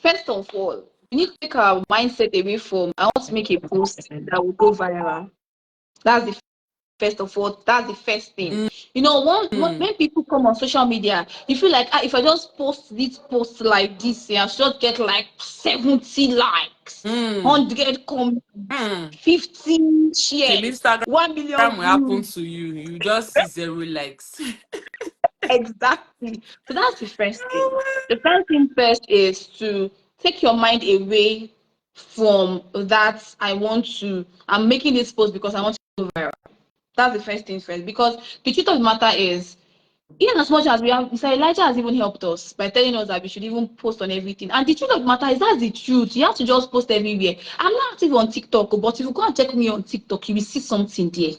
Speaker 2: First of all, we need to take our mindset away from I want to make a post that will go viral. That's the first of all. That's the first thing.
Speaker 1: Mm, mm,
Speaker 2: When people come on social media, you feel like if I just post this post like this, I should just get like 70 likes,
Speaker 1: mm,
Speaker 2: 100 comments,
Speaker 1: mm.
Speaker 2: 50
Speaker 1: Till
Speaker 2: shares,
Speaker 1: Instagram
Speaker 2: 1 million
Speaker 1: will happen
Speaker 2: views.
Speaker 1: to you. You just see zero likes.
Speaker 2: Exactly. So that's the first thing. The first thing first is to take your mind away from that. I'm making this post because I want to go viral. That's the first thing first. Because the truth of the matter is, even as much as Mr. Elijah has even helped us by telling us that we should even post on everything. And the truth of the matter is, that's the truth. You have to just post everywhere. I'm not active on TikTok, but if you go and check me on TikTok, you will see something there.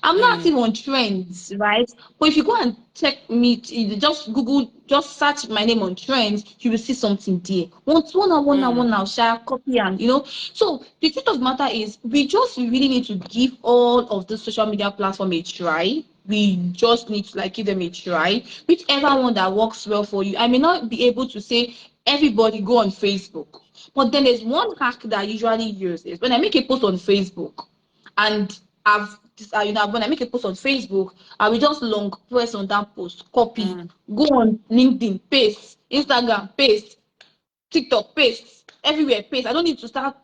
Speaker 2: I'm not
Speaker 1: Mm,
Speaker 2: active on trends, right? But if you go and check me, just Google, just search my name on trends, you will see something there. One now, share, copy, and So the truth of the matter is, we just really need to give all of the social media platform a try. We just need to give them a try. Whichever one that works well for you. I may not be able to say everybody go on Facebook, but then there's one hack that I usually use is when I make a post on Facebook and when I make a post on Facebook, I will just long press on that post, copy,
Speaker 1: mm,
Speaker 2: go on LinkedIn, paste, Instagram, paste, TikTok, paste, everywhere, paste. I don't need to start,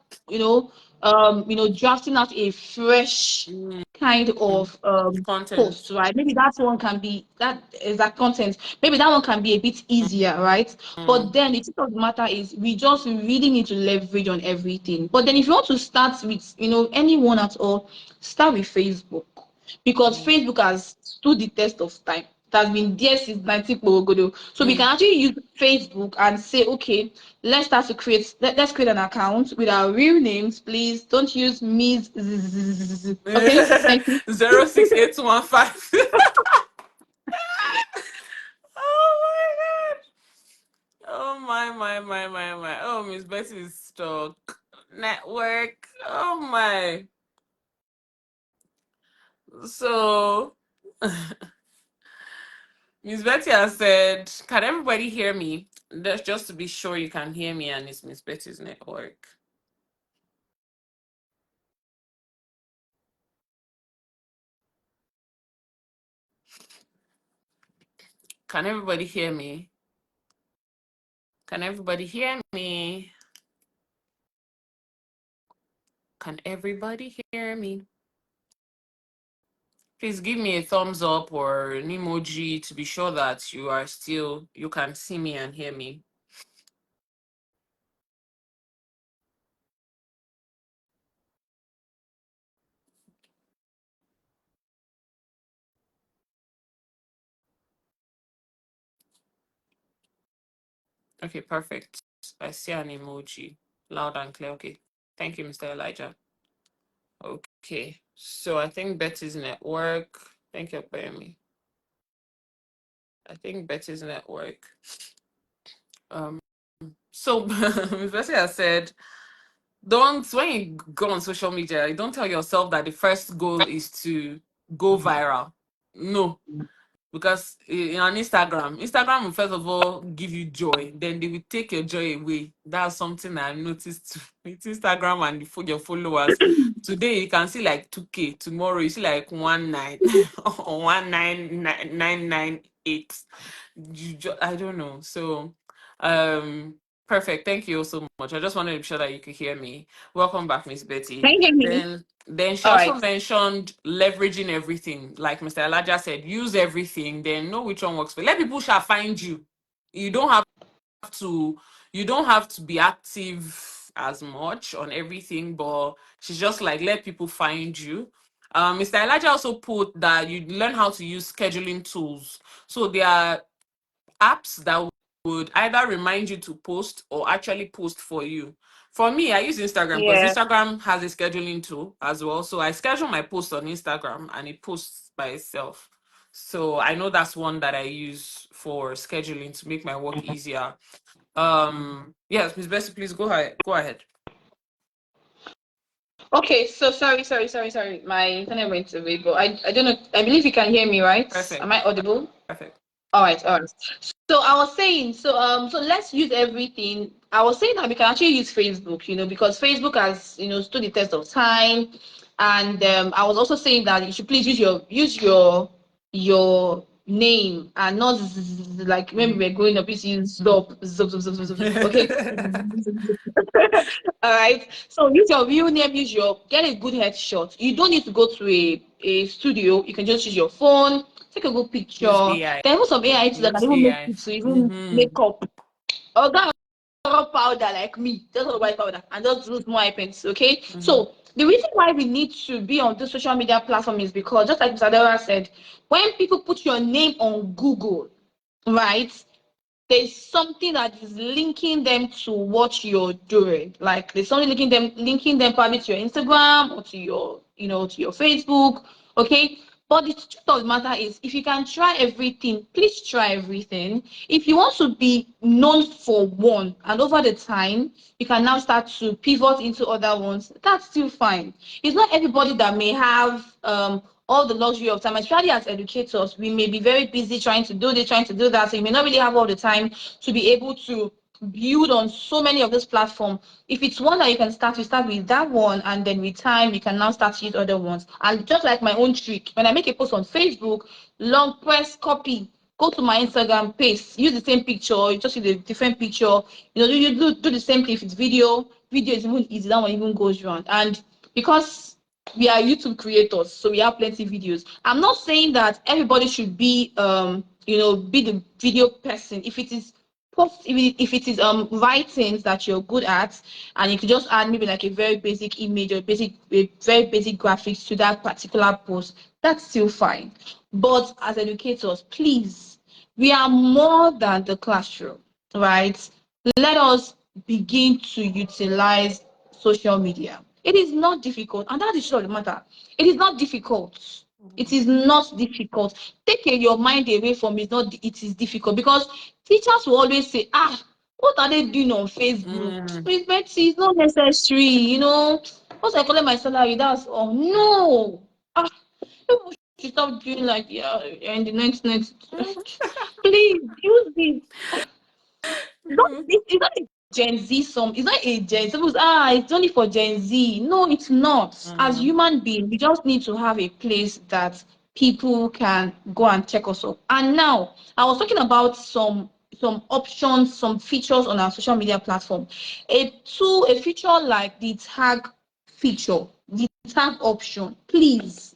Speaker 2: drafting out a fresh
Speaker 1: mm.
Speaker 2: kind of
Speaker 1: Content.
Speaker 2: post, right? Maybe that one can be that is that content. Maybe that one can be a bit easier, right? But
Speaker 1: Mm,
Speaker 2: then the truth of the matter is we just really need to leverage on everything. But then if you want to start with, anyone at all, start with Facebook because
Speaker 1: mm,
Speaker 2: Facebook has stood the test of time. It has been there since 19 Borogodo. So we
Speaker 1: mm.
Speaker 2: can actually use Facebook and say, okay, let's create an account with our real names, please. Don't use Ms. Okay, thank you.
Speaker 1: 06815. Oh my god. Oh my. Oh, Miss Betty is stuck. Network. Oh my. So Miss Betty has said, can everybody hear me? That's just to be sure you can hear me, and it's Miss Betty's network. Can everybody hear me? Can everybody hear me? Can everybody hear me? Please give me a thumbs up or an emoji to be sure that you can see me and hear me. Okay, perfect. I see an emoji. Loud and clear. Okay. Thank you, Mr. Elijah. Okay. So I think Betty's network. Thank you for hearing me. I think Betty's network. Um so Ms. Betty has said, don't when you go on social media, don't tell yourself that the first goal is to go viral. No. Because on Instagram will first of all give you joy, then they will take your joy away. That's something I noticed with Instagram and your followers. Today you can see like 2K, tomorrow you see like 19 or 19998. I don't know. So perfect. Thank you so much. I just wanted to be sure that you could hear me. Welcome back, Miss Betty.
Speaker 2: Can you hear me?
Speaker 1: Then she
Speaker 2: All
Speaker 1: also
Speaker 2: right.
Speaker 1: mentioned leveraging everything. Like Mr. Elijah said, use everything, then know which one works for you. Let people shall find you. You don't have to be active as much on everything, but she's just like, let people find you. Mr. Elijah also put that you learn how to use scheduling tools. So there are apps that would either remind you to post or actually post for you. For me, I use Instagram because
Speaker 2: Yeah.
Speaker 1: Instagram has a scheduling tool as well. So I schedule my post on Instagram and it posts by itself. So I know that's one that I use for scheduling to make my work easier. Yes, Miss Bessie, please go ahead. Go ahead.
Speaker 2: Okay, so sorry. My internet went away, but I don't know. I believe you can hear me, right? Am
Speaker 1: Perfect.
Speaker 2: I audible?
Speaker 1: Perfect.
Speaker 2: All right. So I was saying, so let's use everything. I was saying that we can actually use Facebook, because Facebook has, stood the test of time. And I was also saying that you should please use your name and not like when we were growing up, we used to use zop. Okay. All right. So use your real name, get a good headshot. You don't need to go to a studio. You can just use your phone, take a good
Speaker 1: Use
Speaker 2: picture.
Speaker 1: AI.
Speaker 2: There are even some AI tools that can
Speaker 1: Use
Speaker 2: even make
Speaker 1: AI.
Speaker 2: you to even
Speaker 1: Mm-hmm.
Speaker 2: make up. Or that powder like me, just want white powder and just do small eye paints. Okay.
Speaker 1: Mm-hmm.
Speaker 2: So the reason why we need to be on the social media platform is because just like Mr. Dora said, when people put your name on Google, right? There's something that is linking them to what you're doing. Like there's something linking them probably to your Instagram or to your Facebook. Okay. But the truth of the matter is, if you can try everything, please try everything. If you want to be known for one, and over the time, you can now start to pivot into other ones, that's still fine. It's not everybody that may have all the luxury of time, especially as educators. We may be very busy trying to do this, trying to do that. So you may not really have all the time to be able to build on so many of this platform. If it's one that you can start, you start with that one, and then with time you can now start to use other ones. And just like my own trick, when I make a post on Facebook, long press copy, go to my Instagram, paste, use the same picture, you just use a different picture. You do the same thing. If it's video is even easy, that one even goes around. And because we are YouTube creators, so we have plenty of videos. I'm not saying that everybody should be be the video person. If it is writings that you're good at, and you could just add maybe like a very basic image or a very basic graphics to that particular post, that's still fine. But as educators, please, we are more than the classroom, right? Let us begin to utilize social media. It is not difficult, and that is sure the matter. It is not difficult. It is not difficult. Take your mind away from it. Not it is difficult because teachers will always say, what are they doing on Facebook?
Speaker 1: Mm.
Speaker 2: Miss Betsy, it's not necessary. Once I collect my salary, that's all. No. People should stop doing like in the next. Please use this. It's not a Gen Z song. It's not a Gen Z. It's only for Gen Z. No, it's not. As
Speaker 1: Mm.
Speaker 2: human beings, we just need to have a place that people can go and check us up. And now, I was talking about some options, some features on our social media platform. A feature like the tag feature, the tag option. Please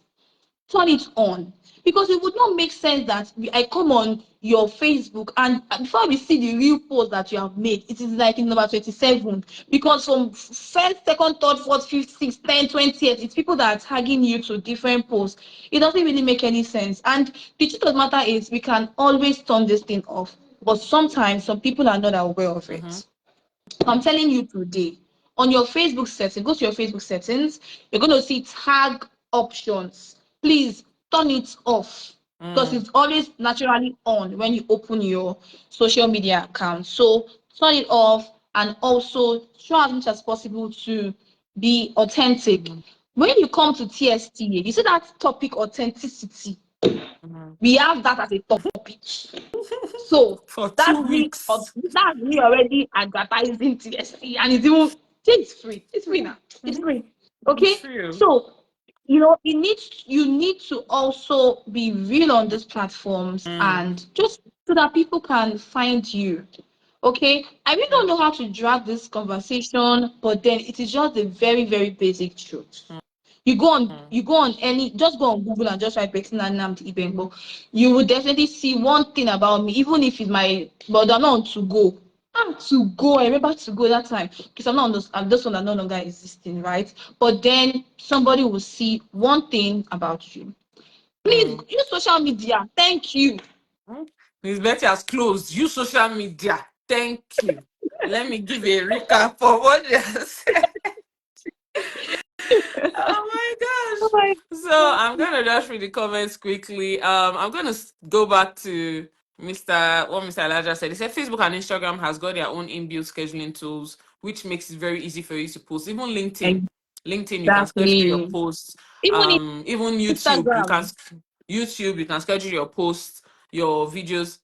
Speaker 2: turn it on, because it would not make sense that I come on your Facebook and before we see the real post that you have made, it is like in number 27, because from first, second, third, fourth, fifth, sixth, 10, 20th, it's people that are tagging you to different posts. It doesn't really make any sense. And the truth of the matter is we can always turn this thing off, but sometimes some people are not aware of
Speaker 1: Mm-hmm.
Speaker 2: it. I'm telling you today, on your Facebook settings, go to your Facebook settings, you're going to see tag options. Please turn it off, because
Speaker 1: Mm.
Speaker 2: it's always naturally on when you open your social media account. So turn it off, and also try as much as possible to be authentic.
Speaker 1: Mm-hmm.
Speaker 2: When you come to TSTA, you see that topic authenticity. We have that as a topic. So
Speaker 1: For 2 weeks.
Speaker 2: that's me already advertising TSC, and it's free. It's free now. It's free.
Speaker 1: It's
Speaker 2: Okay.
Speaker 1: true.
Speaker 2: So you need to also be real on these platforms, and just so that people can find you. Okay. I really don't know how to drag this conversation, but then it is just a very, very basic truth. You go on any, just go on Google and just write Bettina Nnamdi-Ibemgbo. You will definitely see one thing about me, even if it's but I'm not on to go. To go. I remember to go that time because I'm this one that no longer existing, right? But then somebody will see one thing about you. Please use social media. Thank you.
Speaker 1: Miss Betty has closed. Use social media. Thank you. Let me give a recap of what you have said. Oh my
Speaker 2: Oh
Speaker 1: gosh.
Speaker 2: my
Speaker 1: So
Speaker 2: God.
Speaker 1: I'm gonna just read the comments quickly. I'm gonna go back to Mr. Elijah said. He said Facebook and Instagram has got their own inbuilt scheduling tools, which makes it very easy for you to post. Even LinkedIn, you can schedule your
Speaker 2: Exactly.
Speaker 1: posts.
Speaker 2: Even in
Speaker 1: Even YouTube,
Speaker 2: Instagram.
Speaker 1: You can schedule your posts, your videos.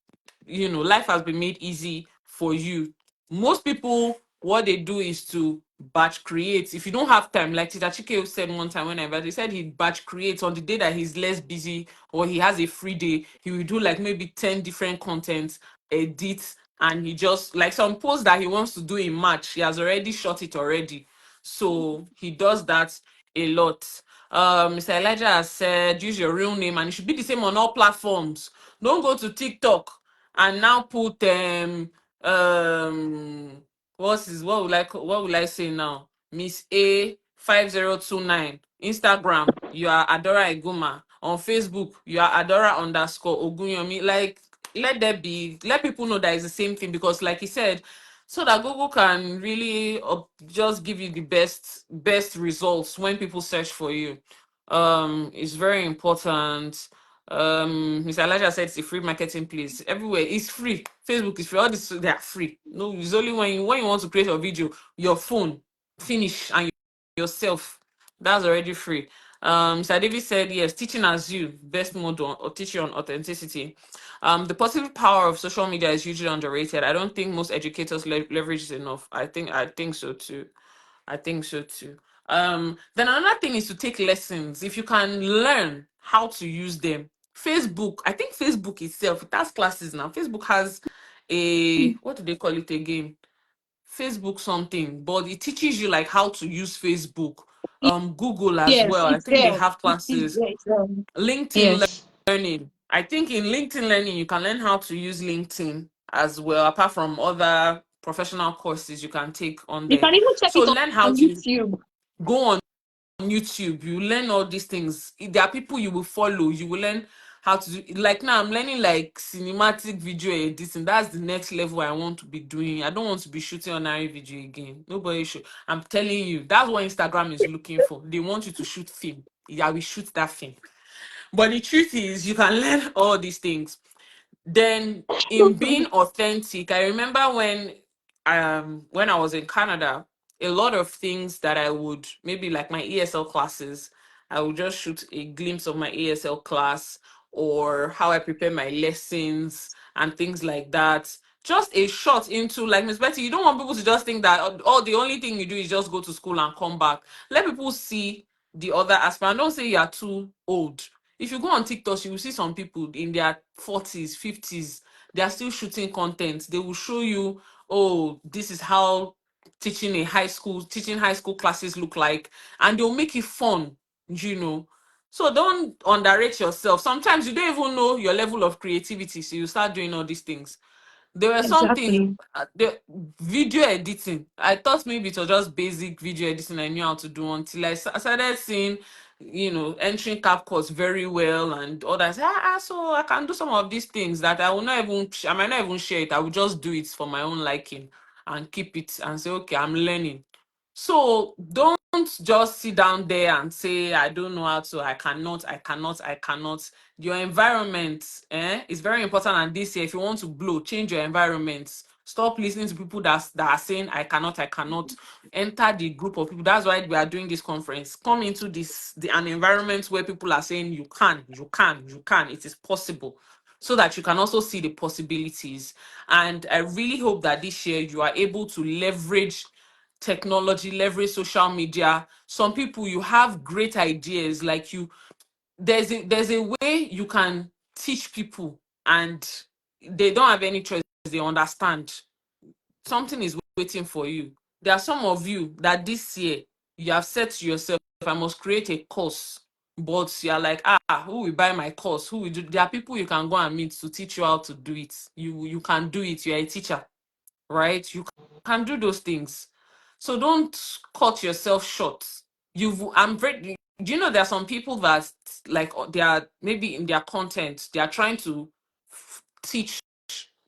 Speaker 1: Life has been made easy for you. Most people, what they do is to batch create. If you don't have time, like Tita Chike said one time when I invited, he said he batch creates on the day that he's less busy or he has a free day. He will do like maybe 10 different contents, edit, and he just like some posts that he wants to do in March. He has already shot it already. So he does that a lot. Mr. Elijah has said use your real name and it should be the same on all platforms. Don't go to TikTok and now put what will I say now? Miss A 5029. Instagram, you are Adora Eguma. On Facebook, you are Adora underscore Ogunyomi. Like, let people know that it's the same thing because, like he said, so that Google can really just give you the best results when people search for you. It's very important. Mr. Elijah said it's a free marketing place. Everywhere it's free. Facebook is free. All this they are free. No, it's only when you want to create a video, your phone, finish, and yourself. That's already free. Mr. Davis said yes, teaching as you, best mode or teaching on authenticity. The positive power of social media is hugely underrated. I don't think most educators leverage it enough. I think so too. I think so too. Then another thing is to take lessons. If you can learn how to use them. Facebook, I think Facebook itself, it has classes now. Facebook has what do they call it again? Facebook something, but it teaches you like how to use Facebook. Google as
Speaker 2: Yes,
Speaker 1: well. I
Speaker 2: it's
Speaker 1: think they
Speaker 2: there.
Speaker 1: have
Speaker 2: It is
Speaker 1: classes.
Speaker 2: there.
Speaker 1: LinkedIn
Speaker 2: Yes.
Speaker 1: learning. I think in LinkedIn learning, you can learn how to use LinkedIn as well, apart from other professional courses you can take on
Speaker 2: You
Speaker 1: there.
Speaker 2: can even check
Speaker 1: So
Speaker 2: it
Speaker 1: learn how
Speaker 2: on
Speaker 1: to
Speaker 2: YouTube.
Speaker 1: go on YouTube, you learn all these things. There are people you will follow, you will learn how to do like now I'm learning like cinematic video editing. That's the next level I want to be doing. I don't want to be shooting ordinary video again. Nobody should. I'm telling you, that's what Instagram is looking for. They want you to shoot film. Yeah, we shoot that film. But the truth is, you can learn all these things. Then, in being authentic, I remember when I was in Canada, a lot of things that I would maybe like my ESL classes, I would just shoot a glimpse of my ESL class or how I prepare my lessons and things like that. Just a shot into like Miss Betty, you don't want people to just think that oh the only thing you do is just go to school and come back. Let people see the other aspect. And don't say you are too old. If you go on TikTok, you will see some people in their 40s, 50s, they are still shooting content. They will show you, oh, this is how teaching high school classes look like, and they'll make it fun, you know. So don't underrate yourself. Sometimes you don't even know your level of creativity, so you start doing all these things. There were some things,
Speaker 2: Exactly.
Speaker 1: the video editing. I thought maybe it was just basic video editing I knew how to do until I started seeing, entering CapCut very well and others. So I can do some of these things that I might not even share it. I will just do it for my own liking and keep it and say, okay, I'm learning. So don't just sit down there and say, I don't know how to, I cannot. Your environment is very important. And this year, if you want to blow, change your environment. Stop listening to people that are saying I cannot, I cannot. Enter the group of people. That's why we are doing this conference. Come into an environment where people are saying you can, you can, you can. It is possible, so that you can also see the possibilities. And I really hope that this year you are able to leverage technology, leverage social media. Some people, you have great ideas, like there's a way you can teach people and they don't have any choice, they understand something is waiting for you. There are some of you that this year you have said to yourself, I must create a course, but you're like, who will buy my course? Who will do? There are people you can go and meet to teach you how to do it. You can do it. You're a teacher, right? You can do those things. So don't cut yourself short. Do you know there are some people that, like, they are maybe in their content, they are trying to teach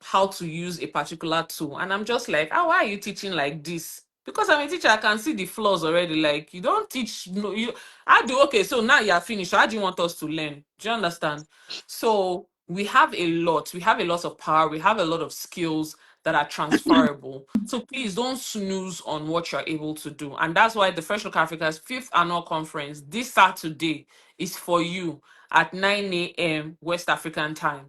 Speaker 1: how to use a particular tool, and I'm just like, why are you teaching like this? Because I'm a teacher, I can see the flaws already. Like, you don't teach, no, you I do. Okay, so now you're finished, how do you want us to learn? Do you understand? So we have a lot of power, we have a lot of skills that are transferable. So please don't snooze on what you're able to do. And that's why the Fresh Look Africa's 5th annual conference this Saturday is for you at 9 a.m. West African time.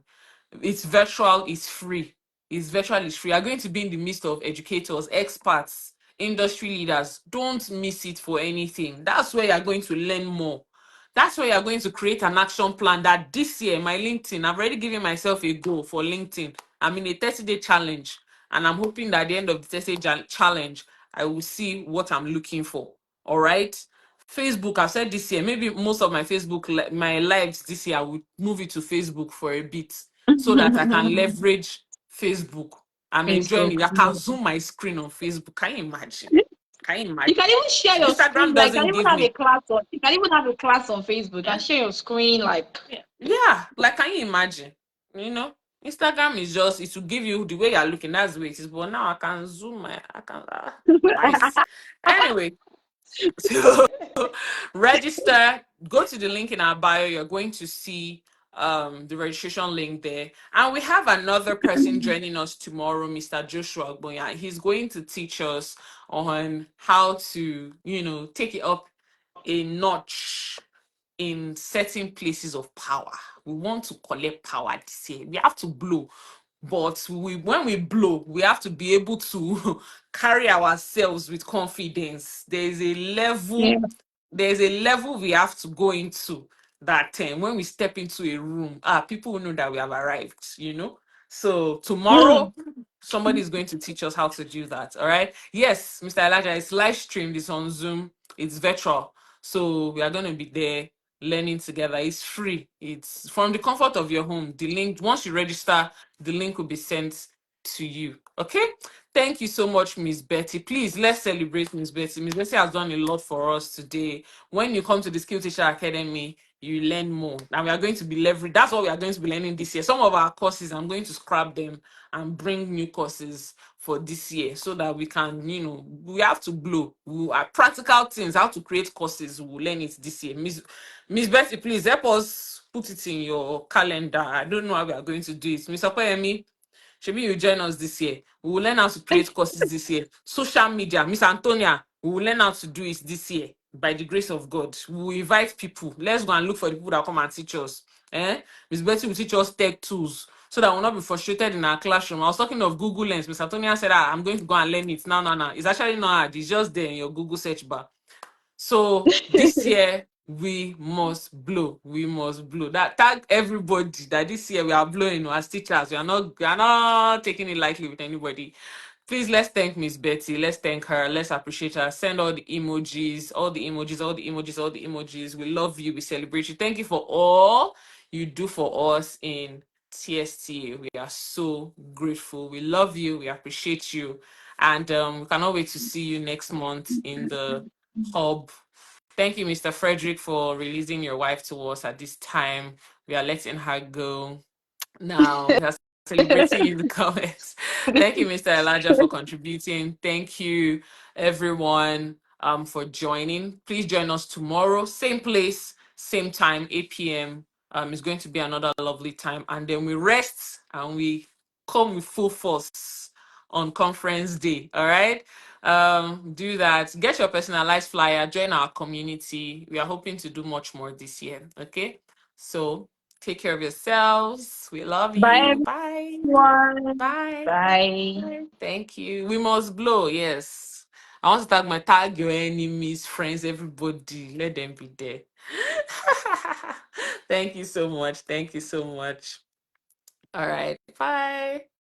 Speaker 1: It's virtual, it's free. It's virtual, it's free. You're going to be in the midst of educators, experts, industry leaders. Don't miss it for anything. That's where you're going to learn more. That's where you're going to create an action plan that this year, my LinkedIn, I've already given myself a goal for LinkedIn. I'm in a 30-day challenge, and I'm hoping that at the end of the 30-day challenge, I will see what I'm looking for. All right. Facebook, I've said this year, maybe most of my my lives this year, I will move it to Facebook for a bit so that I can leverage Facebook. I'm enjoying
Speaker 2: Facebook.
Speaker 1: it. I can zoom my screen on Facebook. Can you imagine? Can you
Speaker 2: You
Speaker 1: imagine?
Speaker 2: can even share your
Speaker 1: Instagram
Speaker 2: screen, like
Speaker 1: doesn't give
Speaker 2: you
Speaker 1: me.
Speaker 2: can even have a class on Facebook
Speaker 1: Yeah.
Speaker 2: and share your screen, like
Speaker 1: Yeah. Like, can you imagine? You know, Instagram is just, it will give you the way you're looking. That's the way it is. But now I can zoom I can, nice. Anyway, so register, go to the link in our bio. You're going to see the registration link there. And we have another person joining us tomorrow, Mr. Joshua Boya. He's going to teach us on how to, take it up a notch in certain places of power. We want to collect power this year. We have to blow. But when we blow, we have to be able to carry ourselves with confidence.
Speaker 2: yeah.
Speaker 1: There's a level we have to go into that when we step into a room, people will know that we have arrived. So tomorrow, somebody is going to teach us how to do that. All right. Yes, Mr. Elijah, it's live streamed, it's on Zoom, it's virtual. So we are going to be there learning together. It's free. It's from the comfort of your home. The link, once you register, the link will be sent to you. Okay. Thank you so much, Miss Betty. Please, let's celebrate Miss Betty. Miss Betty has done a lot for us today. When you come to the Skill Teacher Academy, you learn more. And we are going to be leveraging. That's what we are going to be learning this year. Some of our courses, I'm going to scrap them and bring new courses for this year so that we can, we have to blow. We are practical things, how to create courses. We'll learn it this year. Miss Betty, please help us put it in your calendar. I don't know how we are going to do it. Mr. Koyemi, Shebi, you join us this year. We will learn how to create courses this year. Social media, Miss Antonia, we will learn how to do it this year by the grace of God. We will invite people. Let's go and look for the people that come and teach us. Miss Betty will teach us tech tools so that we'll not be frustrated in our classroom. I was talking of Google Lens. Miss Antonia said, I'm going to go and learn it. No, no, no. It's actually not hard. It's just there in your Google search bar. So this year we must blow. We must blow. That tag everybody that this year we are blowing as teachers. We are not taking it lightly with anybody. Please, let's thank Miss Betty. Let's thank her. Let's appreciate her. Send all the emojis, all the emojis, all the emojis, all the emojis. We love you. We celebrate you. Thank you for all you do for us in TSTA. We are so grateful. We love you. We appreciate you. And we cannot wait to see you next month in the hub. Thank you, Mr. Frederick, for releasing your wife to us at this time. We are letting her go now. We are celebrating in the comments. Thank you, Mr. Elijah, for contributing. Thank you, everyone, for joining. Please join us tomorrow, same place, same time, 8 p.m. It's going to be another lovely time. And then we rest and we come with full force on conference day. All right. Do that. Get your personalized flyer. Join our community. We are hoping to do much more this year. Okay. So take care of yourselves. We love
Speaker 2: Bye,
Speaker 1: you. Bye.
Speaker 2: everyone.
Speaker 1: Bye.
Speaker 2: Bye.
Speaker 1: Bye. Thank you. We must blow. Yes. I want to tag your enemies, friends, everybody. Let them be there. Thank you so much. Thank you so much. All right. Bye.